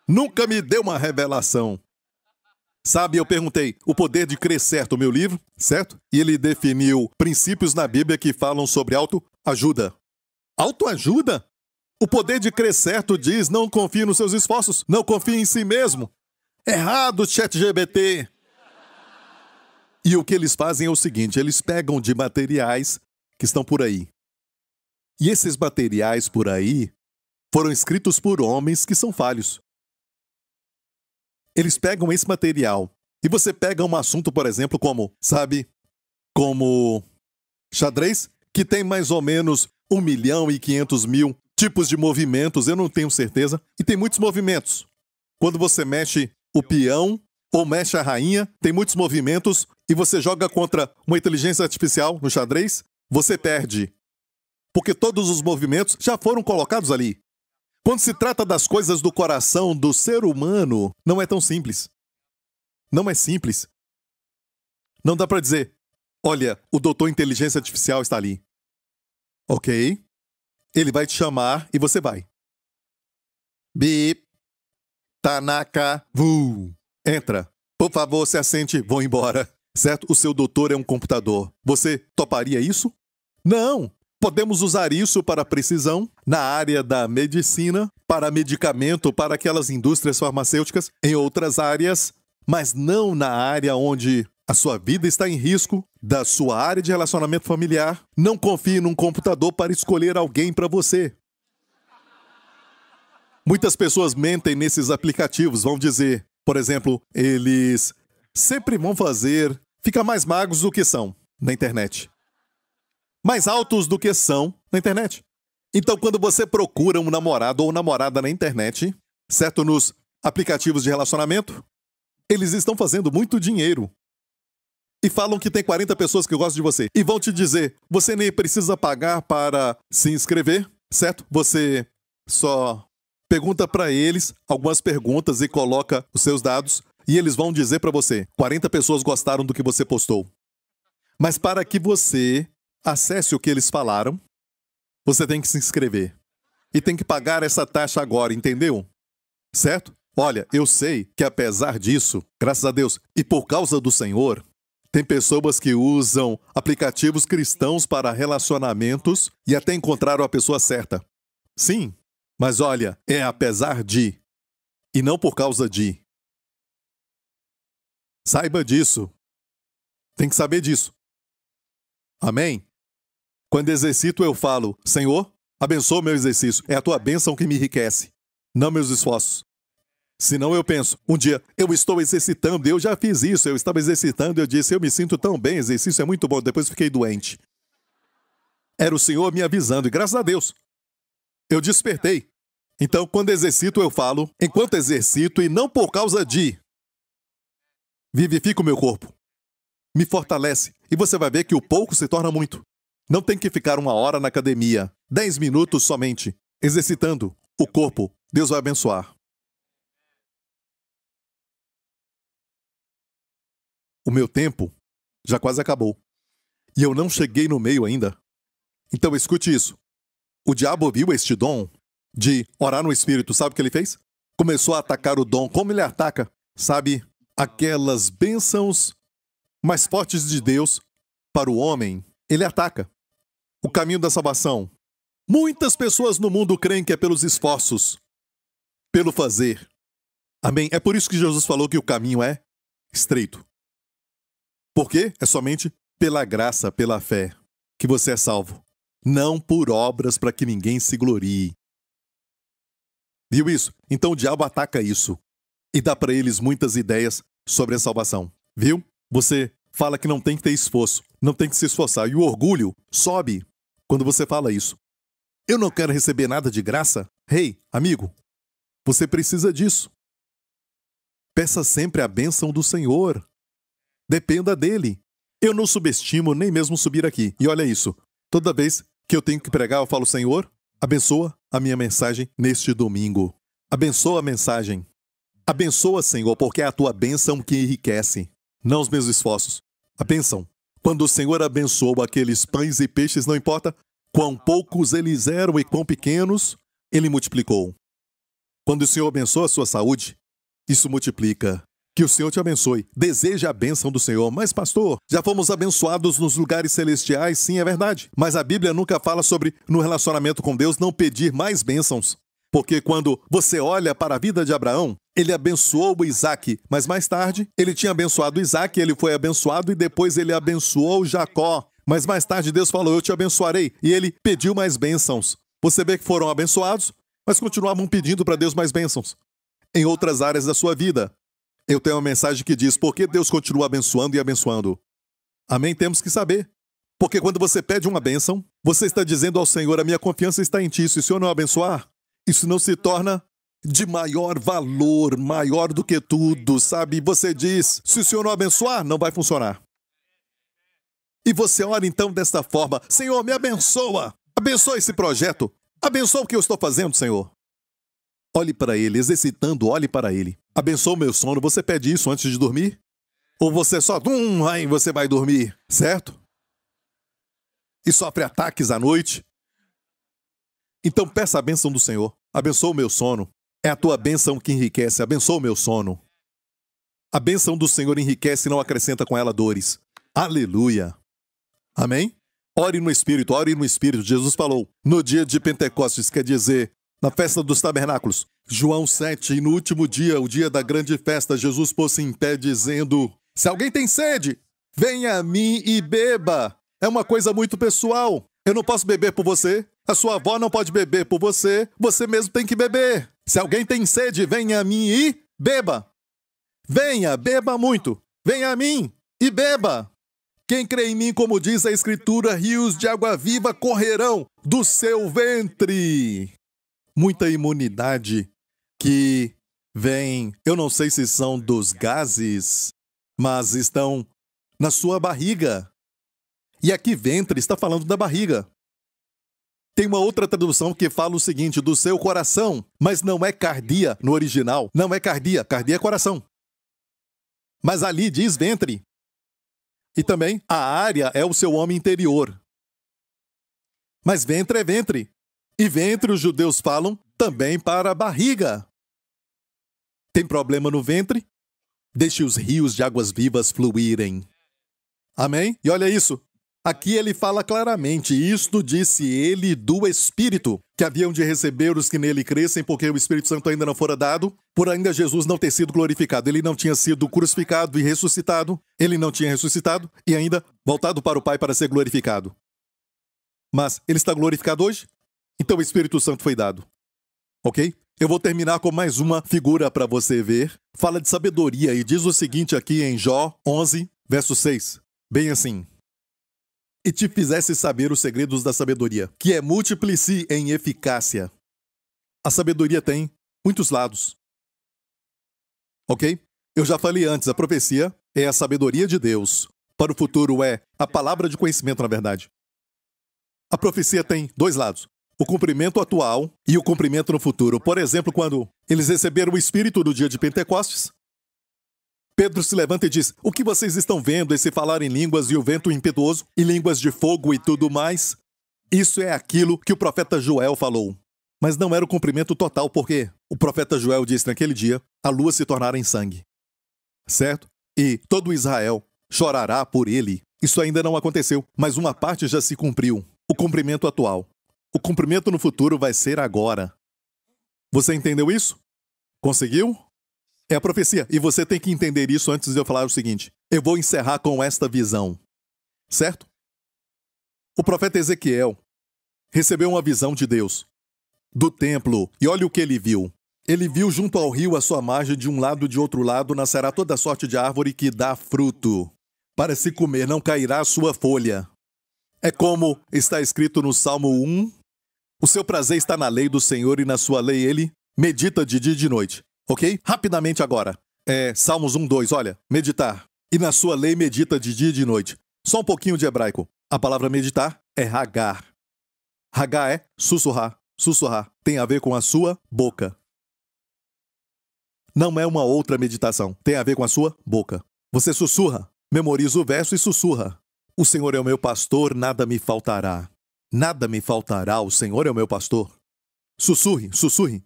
Nunca me deu uma revelação. Sabe, eu perguntei, O Poder de Crer Certo, o meu livro, certo? E ele definiu princípios na Bíblia que falam sobre autoajuda. Autoajuda? O Poder de Crer Certo diz: não confie nos seus esforços, não confie em si mesmo. Errado, ChatGPT. E o que eles fazem é o seguinte, eles pegam de materiais que estão por aí. E esses materiais por aí foram escritos por homens que são falhos. Eles pegam esse material e você pega um assunto, por exemplo, como, sabe, como xadrez, que tem mais ou menos 1.500.000 tipos de movimentos, eu não tenho certeza, e tem muitos movimentos. Quando você mexe o peão ou mexe a rainha, tem muitos movimentos, e você joga contra uma inteligência artificial no xadrez, você perde. Porque todos os movimentos já foram colocados ali. Quando se trata das coisas do coração do ser humano, não é tão simples. Não é simples. Não dá para dizer, olha, o doutor inteligência artificial está ali. Ok? Ele vai te chamar e você vai. Bip. Tanaka. Vu. Entra. Por favor, se assente. Vou embora. Certo? O seu doutor é um computador. Você toparia isso? Não. Podemos usar isso para precisão na área da medicina, para medicamento, para aquelas indústrias farmacêuticas, em outras áreas, mas não na área onde a sua vida está em risco, da sua área de relacionamento familiar. Não confie num computador para escolher alguém para você. Muitas pessoas mentem nesses aplicativos, vão dizer, por exemplo, eles sempre vão ficar mais magros do que são na internet. Mais altos do que são na internet. Então, quando você procura um namorado ou namorada na internet, certo, nos aplicativos de relacionamento, eles estão fazendo muito dinheiro. e falam que tem 40 pessoas que gostam de você. E vão te dizer, você nem precisa pagar para se inscrever, certo? Você só pergunta para eles algumas perguntas e coloca os seus dados e eles vão dizer para você, 40 pessoas gostaram do que você postou. Mas para que você acesse o que eles falaram, você tem que se inscrever. E tem que pagar essa taxa agora, entendeu? Certo? Olha, eu sei que apesar disso, graças a Deus, e por causa do Senhor, tem pessoas que usam aplicativos cristãos para relacionamentos e até encontraram a pessoa certa. Sim, mas olha, é apesar de, e não por causa de. Saiba disso. Tem que saber disso. Amém? Quando exercito, eu falo, Senhor, abençoa o meu exercício. É a tua bênção que me enriquece, não meus esforços. Senão eu penso, um dia, eu estou exercitando, eu já fiz isso, eu estava exercitando, eu disse, eu me sinto tão bem, exercício é muito bom, depois fiquei doente. Era o Senhor me avisando, e graças a Deus, eu despertei. Então, quando exercito, eu falo, enquanto exercito, e não por causa de, vivifica o meu corpo, me fortalece, e você vai ver que o pouco se torna muito. Não tem que ficar 1 hora na academia, 10 minutos somente, exercitando o corpo, Deus vai abençoar. O meu tempo já quase acabou. E eu não cheguei no meio ainda. Então escute isso. O diabo viu este dom de orar no Espírito. Sabe o que ele fez? Começou a atacar o dom. Como ele ataca? Sabe, aquelas bênçãos mais fortes de Deus para o homem. Ele ataca. O caminho da salvação. Muitas pessoas no mundo creem que é pelos esforços. Pelo fazer. Amém? É por isso que Jesus falou que o caminho é estreito. Porque é somente pela graça, pela fé, que você é salvo. Não por obras para que ninguém se glorie. Viu isso? Então o diabo ataca isso. E dá para eles muitas ideias sobre a salvação. Viu? Você fala que não tem que ter esforço, não tem que se esforçar. E o orgulho sobe quando você fala isso. Eu não quero receber nada de graça? Hey, amigo, você precisa disso. Peça sempre a bênção do Senhor. Dependa dele. Eu não subestimo nem mesmo subir aqui. E olha isso. Toda vez que eu tenho que pregar, eu falo, Senhor, abençoa a minha mensagem neste domingo. Abençoa a mensagem. Abençoa, Senhor, porque é a tua bênção que enriquece, não os meus esforços. A bênção. Quando o Senhor abençoou aqueles pães e peixes, não importa quão poucos eles eram e quão pequenos, ele multiplicou. Quando o Senhor abençoa a sua saúde, isso multiplica. Que o Senhor te abençoe. Deseja a bênção do Senhor. Mas, pastor, já fomos abençoados nos lugares celestiais? Sim, é verdade. Mas a Bíblia nunca fala sobre, no relacionamento com Deus, não pedir mais bênçãos. Porque quando você olha para a vida de Abraão, ele abençoou o Isaac, mas mais tarde ele tinha abençoado Isaac, ele foi abençoado e depois ele abençoou Jacó. Mas mais tarde Deus falou, eu te abençoarei. E ele pediu mais bênçãos. Você vê que foram abençoados, mas continuavam pedindo para Deus mais bênçãos. Em outras áreas da sua vida. Eu tenho uma mensagem que diz, por que Deus continua abençoando e abençoando? Amém? Temos que saber. Porque quando você pede uma bênção, você está dizendo ao Senhor, a minha confiança está em ti. Se o Senhor não abençoar, isso não se torna de maior valor, maior do que tudo, sabe? Você diz, se o Senhor não abençoar, não vai funcionar. E você ora então desta forma, Senhor, me abençoa. Abençoa esse projeto. Abençoa o que eu estou fazendo, Senhor. Olhe para ele, exercitando, olhe para ele. Abençoa o meu sono. Você pede isso antes de dormir? Ou você só, aí você vai dormir, certo? E sofre ataques à noite? Então peça a bênção do Senhor. Abençoa o meu sono. É a tua bênção que enriquece. Abençoa o meu sono. A bênção do Senhor enriquece e não acrescenta com ela dores. Aleluia. Amém? Ore no Espírito, ore no Espírito. Jesus falou, no dia de Pentecostes, quer dizer, na festa dos tabernáculos. João 7, e no último dia, o dia da grande festa, Jesus pôs-se em pé dizendo, se alguém tem sede, venha a mim e beba. É uma coisa muito pessoal. Eu não posso beber por você. A sua avó não pode beber por você. Você mesmo tem que beber. Se alguém tem sede, venha a mim e beba. Venha, beba muito. Venha a mim e beba. Quem crê em mim, como diz a Escritura, rios de água viva correrão do seu ventre. Muita imunidade que vem, eu não sei se são dos gases, mas estão na sua barriga. E aqui ventre está falando da barriga. Tem uma outra tradução que fala o seguinte, do seu coração, mas não é cardia no original. Não é cardia, cardia é coração. Mas ali diz ventre. E também a área é o seu homem interior. Mas ventre é ventre. E ventre os judeus falam também para a barriga. Tem problema no ventre? Deixe os rios de águas vivas fluírem. Amém? E olha isso. Aqui ele fala claramente, isto disse ele do Espírito, que haviam de receber os que nele crescem, porque o Espírito Santo ainda não fora dado, por ainda Jesus não ter sido glorificado. Ele não tinha sido crucificado e ressuscitado, ele não tinha ressuscitado e ainda voltado para o Pai para ser glorificado. Mas ele está glorificado hoje? Então o Espírito Santo foi dado. Ok? Eu vou terminar com mais uma figura para você ver. Fala de sabedoria e diz o seguinte aqui em Jó 11, verso 6. Bem assim. E te fizesse saber os segredos da sabedoria, que é múltiplice em eficácia. A sabedoria tem muitos lados. Ok? Eu já falei antes, a profecia é a sabedoria de Deus. Para o futuro é a palavra de conhecimento, na verdade. A profecia tem dois lados. O cumprimento atual e o cumprimento no futuro. Por exemplo, quando eles receberam o Espírito no dia de Pentecostes, Pedro se levanta e diz, o que vocês estão vendo, esse falar em línguas e o vento impetuoso, e línguas de fogo e tudo mais? Isso é aquilo que o profeta Joel falou. Mas não era o cumprimento total, porque o profeta Joel disse naquele dia, a lua se tornará em sangue. Certo? E todo Israel chorará por ele. Isso ainda não aconteceu, mas uma parte já se cumpriu. O cumprimento atual. O cumprimento no futuro vai ser agora. Você entendeu isso? Conseguiu? É a profecia. E você tem que entender isso antes de eu falar o seguinte. Eu vou encerrar com esta visão. Certo? O profeta Ezequiel recebeu uma visão de Deus, do templo, e olha o que ele viu. Ele viu junto ao rio, à sua margem, de um lado e de outro lado, nascerá toda sorte de árvore que dá fruto. Para se comer, não cairá a sua folha. É como está escrito no Salmo 1. O seu prazer está na lei do Senhor e na sua lei ele medita de dia e de noite. Ok? Rapidamente agora. Salmos 1, 2, olha. Meditar. E na sua lei medita de dia e de noite. Só um pouquinho de hebraico. A palavra meditar é hagar. Hagar é sussurrar. Sussurrar. Tem a ver com a sua boca. Não é uma outra meditação. Tem a ver com a sua boca. Você sussurra. Memoriza o verso e sussurra. O Senhor é o meu pastor, nada me faltará. Nada me faltará, o Senhor é o meu pastor. Sussurre, sussurre.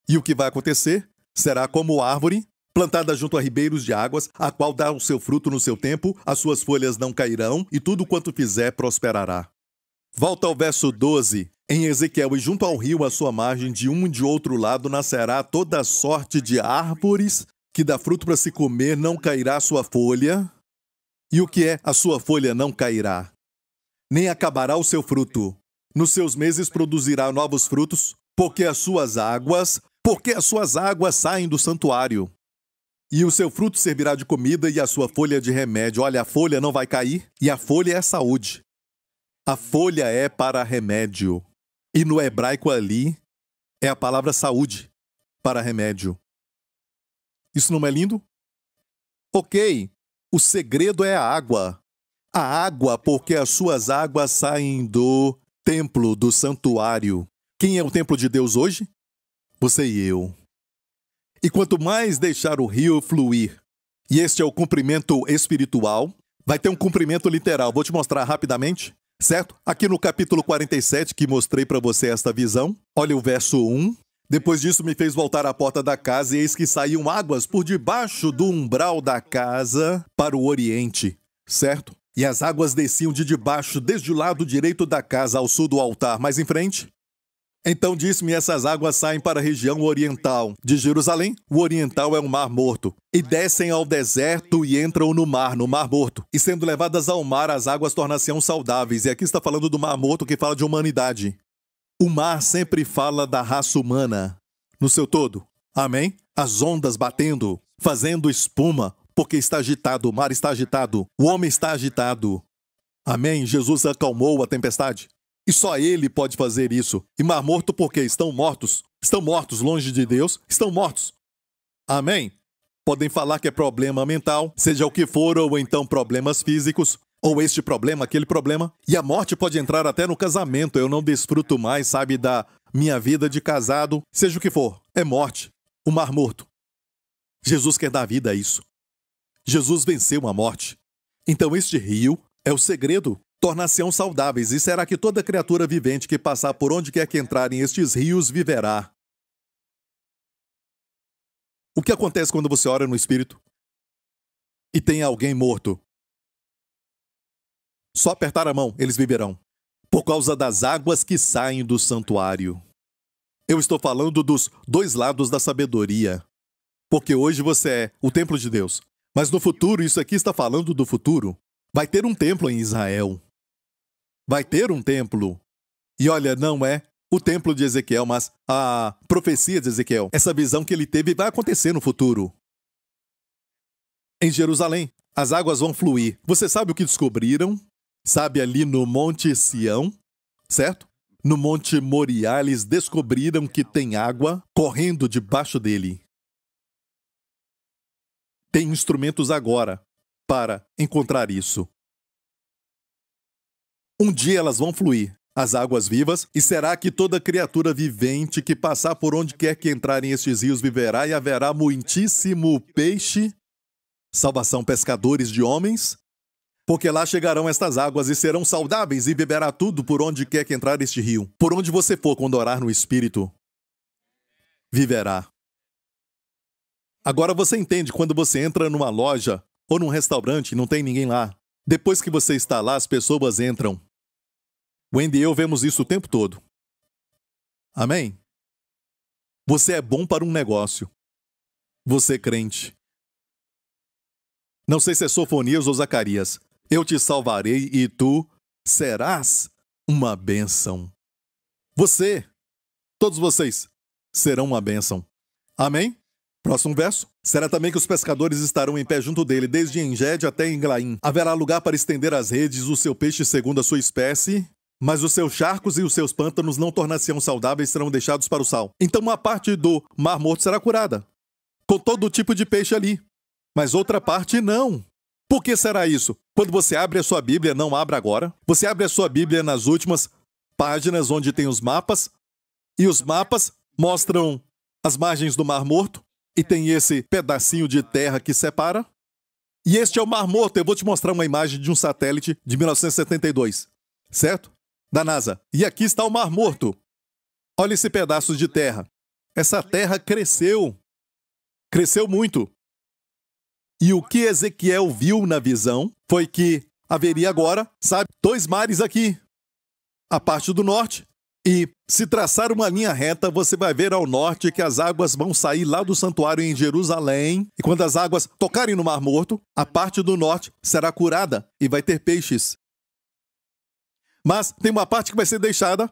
E o que vai acontecer? Será como árvore, plantada junto a ribeiros de águas, a qual dá o seu fruto no seu tempo, as suas folhas não cairão, e tudo quanto fizer prosperará. Volta ao verso 12. Em Ezequiel, e junto ao rio, à sua margem, de um e de outro lado, nascerá toda sorte de árvores, que dá fruto para se comer, não cairá a sua folha. E o que é? A sua folha não cairá, nem acabará o seu fruto. Nos seus meses produzirá novos frutos, porque as suas águas saem do santuário. E o seu fruto servirá de comida e a sua folha de remédio. Olha, a folha não vai cair, e a folha é saúde. A folha é para remédio. E no hebraico ali é a palavra saúde para remédio. Isso não é lindo? Ok. O segredo é a água. A água, porque as suas águas saem do templo, do santuário. Quem é o templo de Deus hoje? Você e eu. E quanto mais deixar o rio fluir, e este é o cumprimento espiritual, vai ter um cumprimento literal. Vou te mostrar rapidamente, certo? Aqui no capítulo 47, que mostrei para você esta visão, olha o verso 1. Depois disso me fez voltar à porta da casa, e eis que saíam águas por debaixo do umbral da casa para o oriente, certo? E as águas desciam de debaixo, desde o lado direito da casa ao sul do altar, mais em frente. Então disse-me, essas águas saem para a região oriental de Jerusalém. O oriental é o Mar Morto. E descem ao deserto e entram no Mar Morto. E sendo levadas ao mar, as águas tornar-se-ão saudáveis. E aqui está falando do Mar Morto, que fala de humanidade. O mar sempre fala da raça humana, no seu todo. Amém? As ondas batendo, fazendo espuma, porque está agitado, o mar está agitado, o homem está agitado. Amém? Jesus acalmou a tempestade. E só ele pode fazer isso. E Mar Morto porque estão mortos. Estão mortos longe de Deus. Estão mortos. Amém? podem falar que é problema mental, seja o que for, ou então problemas físicos, ou este problema, aquele problema. E a morte pode entrar até no casamento. Eu não desfruto mais, sabe, da minha vida de casado, seja o que for. É morte, o mar morto. Jesus quer dar vida a isso. Jesus venceu a morte. Então este rio é o segredo. Tornar-se-ão saudáveis, e será que toda criatura vivente que passar por onde quer que entrarem estes rios viverá. O que acontece quando você ora no Espírito e tem alguém morto? Só apertar a mão, eles viverão. Por causa das águas que saem do santuário. Eu estou falando dos dois lados da sabedoria. Porque hoje você é o templo de Deus. Mas no futuro, isso aqui está falando do futuro. Vai ter um templo em Israel. Vai ter um templo. E olha, não é o templo de Ezequiel, mas a profecia de Ezequiel. Essa visão que ele teve vai acontecer no futuro. Em Jerusalém, as águas vão fluir. Você sabe o que descobriram? Sabe, ali no Monte Sião, certo? No Monte Moriá, eles descobriram que tem água correndo debaixo dele. Tem instrumentos agora para encontrar isso. Um dia elas vão fluir, as águas vivas, e será que toda criatura vivente que passar por onde quer que entrarem estes rios viverá, e haverá muitíssimo peixe? Salvação, pescadores de homens? Porque lá chegarão estas águas e serão saudáveis, e beberá tudo por onde quer que entrar este rio. Por onde você for quando orar no Espírito, viverá. Agora você entende quando você entra numa loja ou num restaurante e não tem ninguém lá. Depois que você está lá, as pessoas entram. Wendy e eu vemos isso o tempo todo. Amém? Você é bom para um negócio. Você é crente. Não sei se é Sofonias ou Zacarias. Eu te salvarei e tu serás uma bênção. Você, todos vocês, serão uma bênção. Amém? Próximo verso. Será também que os pescadores estarão em pé junto dele, desde Engede até Englaim. Haverá lugar para estender as redes, o seu peixe segundo a sua espécie, mas os seus charcos e os seus pântanos não tornar-se-ão saudáveis, serão deixados para o sal. Então uma parte do Mar Morto será curada, com todo tipo de peixe ali, mas outra parte não. Por que será isso? Quando você abre a sua Bíblia, não abra agora, você abre a sua Bíblia nas últimas páginas onde tem os mapas, e os mapas mostram as margens do Mar Morto, e tem esse pedacinho de terra que separa. E este é o Mar Morto. Eu vou te mostrar uma imagem de um satélite de 1972, certo? Da NASA. E aqui está o Mar Morto. Olha esse pedaço de terra. Essa terra cresceu. Cresceu muito. E o que Ezequiel viu na visão foi que haveria agora, sabe, dois mares aqui. A parte do norte. E se traçar uma linha reta, você vai ver ao norte que as águas vão sair lá do santuário em Jerusalém. E quando as águas tocarem no Mar Morto, a parte do norte será curada e vai ter peixes. Mas tem uma parte que vai ser deixada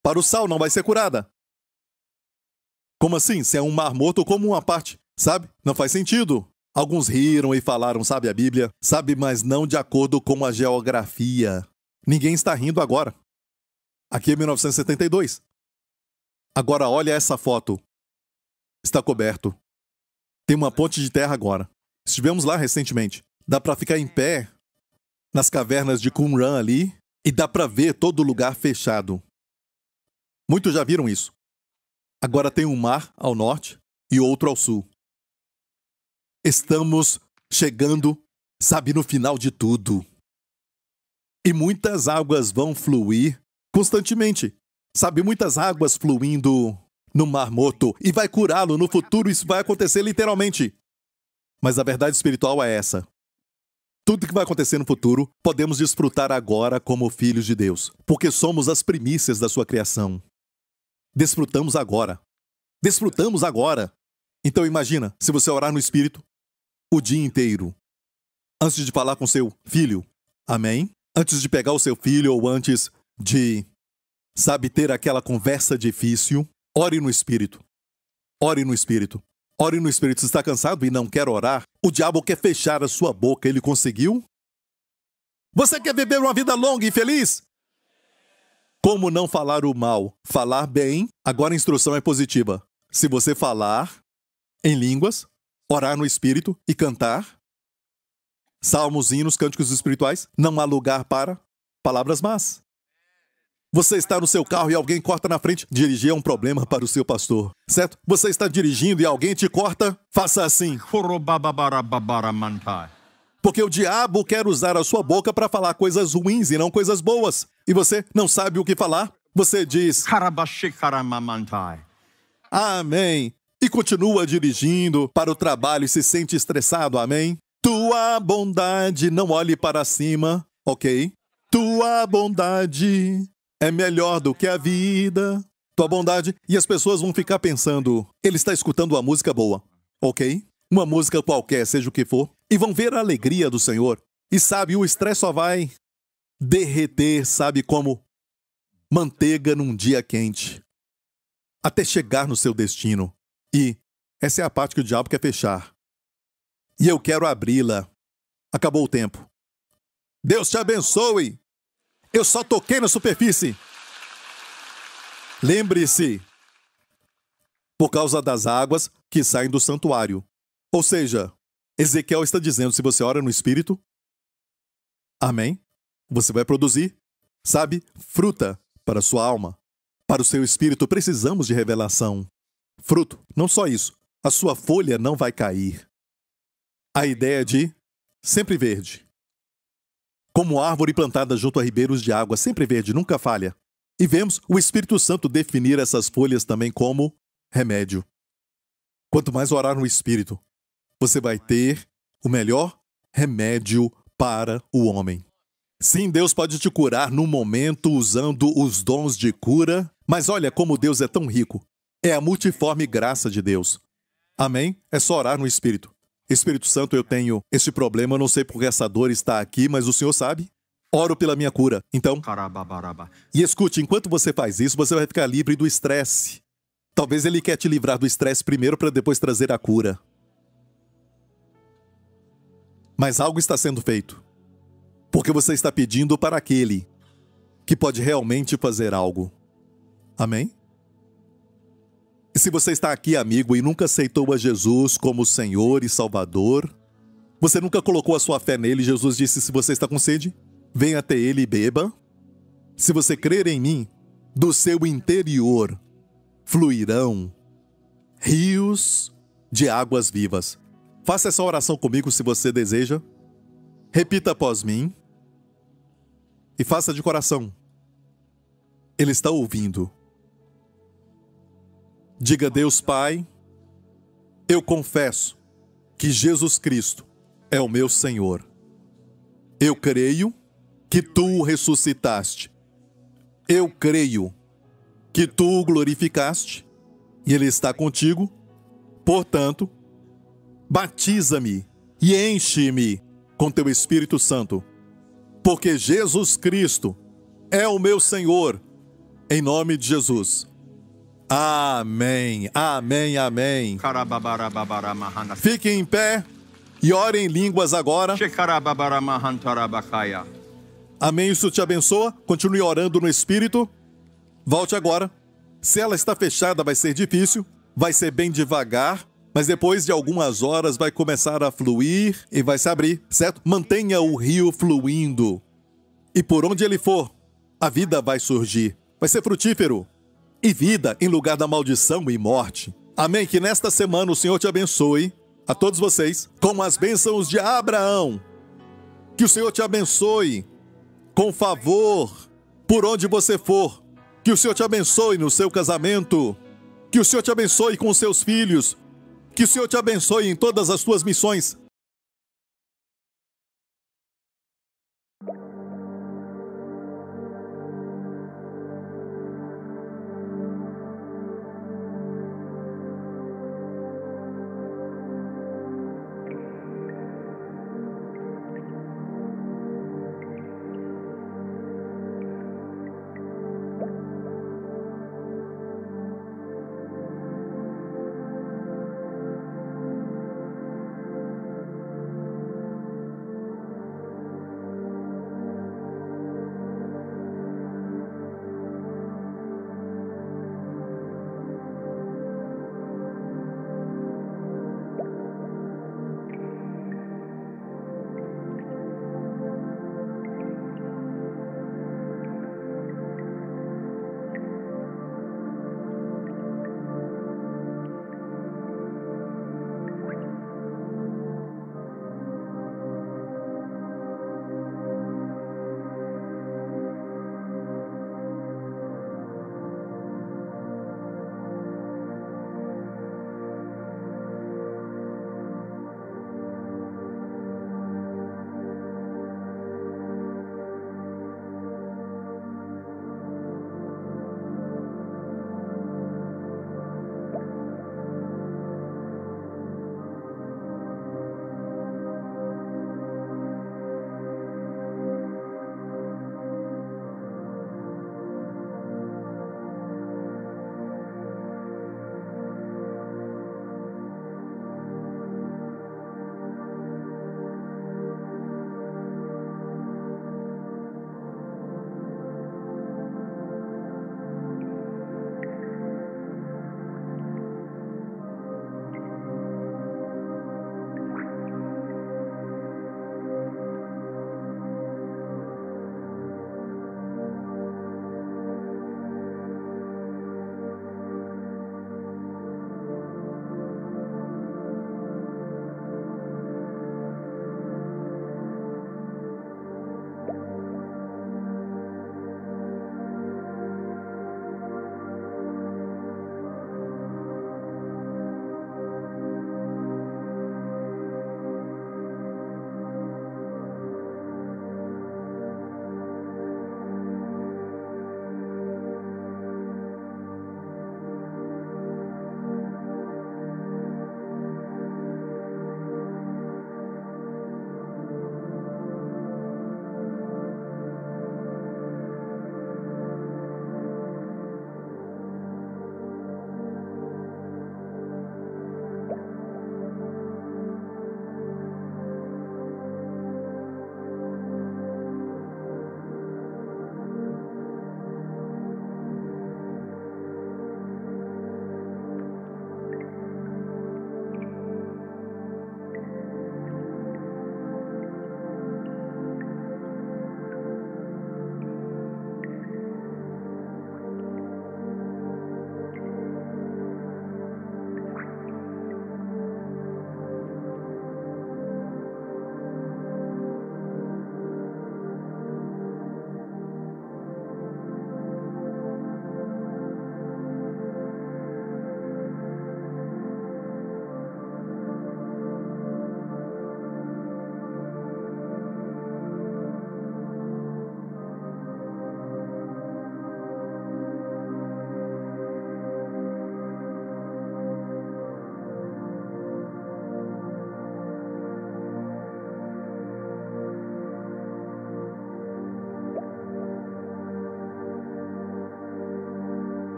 para o sal, não vai ser curada. Como assim? Se é um Mar Morto, como uma parte, sabe? Não faz sentido. Alguns riram e falaram, sabe a Bíblia? Sabe, mas não de acordo com a geografia. Ninguém está rindo agora. Aqui é 1972. Agora olha essa foto. Está coberto. Tem uma ponte de terra agora. Estivemos lá recentemente. Dá para ficar em pé nas cavernas de Qumran ali e dá para ver todo o lugar fechado. Muitos já viram isso. Agora tem um mar ao norte e outro ao sul. Estamos chegando, sabe, no final de tudo. E muitas águas vão fluir constantemente. Sabe, muitas águas fluindo no Mar Morto e vai curá-lo. No futuro isso vai acontecer literalmente. Mas a verdade espiritual é essa. Tudo que vai acontecer no futuro, podemos desfrutar agora como filhos de Deus, porque somos as primícias da sua criação. Desfrutamos agora. Desfrutamos agora. Então imagina, se você orar no Espírito o dia inteiro, antes de falar com seu filho, amém? Antes de pegar o seu filho ou antes de, sabe, ter aquela conversa difícil, ore no Espírito. Ore no Espírito. Ore no Espírito. Se está cansado e não quer orar, o diabo quer fechar a sua boca. Ele conseguiu? Você quer viver uma vida longa e feliz? Como não falar o mal? Falar bem. Agora a instrução é positiva. Se você falar em línguas, orar no Espírito e cantar salmos, hinos, cânticos espirituais. Não há lugar para palavras más. Você está no seu carro e alguém corta na frente. Dirigir é um problema para o seu pastor, certo? Você está dirigindo e alguém te corta. Faça assim. Porque o diabo quer usar a sua boca para falar coisas ruins e não coisas boas. E você não sabe o que falar. Você diz amém. E continua dirigindo para o trabalho e se sente estressado. Amém. Tua bondade, não olhe para cima. Ok? Tua bondade é melhor do que a vida. Tua bondade. E as pessoas vão ficar pensando, ele está escutando uma música boa. Ok? Uma música qualquer, seja o que for. E vão ver a alegria do Senhor. E sabe, o estresse só vai derreter, sabe como manteiga num dia quente. Até chegar no seu destino. E essa é a parte que o diabo quer fechar. E eu quero abri-la. Acabou o tempo. Deus te abençoe. Eu só toquei na superfície. Lembre-se, por causa das águas que saem do santuário. Ou seja, Ezequiel está dizendo, se você ora no Espírito, amém, você vai produzir, sabe, fruta para a sua alma. Para o seu espírito precisamos de revelação. Fruto, não só isso, a sua folha não vai cair. A ideia de sempre verde. Como árvore plantada junto a ribeiros de água, sempre verde, nunca falha. E vemos o Espírito Santo definir essas folhas também como remédio. Quanto mais orar no Espírito, você vai ter o melhor remédio para o homem. Sim, Deus pode te curar num momento usando os dons de cura, mas olha como Deus é tão rico. É a multiforme graça de Deus. Amém? É só orar no Espírito. Espírito Santo, eu tenho este problema, eu não sei porque essa dor está aqui, mas o Senhor sabe. Oro pela minha cura. Então, e escute, enquanto você faz isso, você vai ficar livre do estresse. Talvez Ele quer te livrar do estresse primeiro para depois trazer a cura. Mas algo está sendo feito. Porque você está pedindo para aquele que pode realmente fazer algo. Amém? E se você está aqui, amigo, e nunca aceitou a Jesus como Senhor e Salvador, você nunca colocou a sua fé nele, Jesus disse, se você está com sede, venha até ele e beba. Se você crer em mim, do seu interior fluirão rios de águas vivas. Faça essa oração comigo se você deseja. Repita após mim. E faça de coração. Ele está ouvindo. Diga, Deus Pai, eu confesso que Jesus Cristo é o meu Senhor. Eu creio que Tu o ressuscitaste. Eu creio que Tu o glorificaste e Ele está contigo. Portanto, batiza-me e enche-me com Teu Espírito Santo, porque Jesus Cristo é o meu Senhor, em nome de Jesus. Amém, amém, amém. Fiquem em pé e orem em línguas agora. Amém, isso te abençoa. Continue orando no Espírito. Volte agora. Se ela está fechada, vai ser difícil. Vai ser bem devagar. Mas depois de algumas horas vai começar a fluir e vai se abrir, certo? Mantenha o rio fluindo. E por onde ele for, a vida vai surgir. Vai ser frutífero. E vida em lugar da maldição e morte. Amém? Que nesta semana o Senhor te abençoe, a todos vocês, com as bênçãos de Abraão. Que o Senhor te abençoe com favor por onde você for. Que o Senhor te abençoe no seu casamento. Que o Senhor te abençoe com os seus filhos. Que o Senhor te abençoe em todas as suas missões.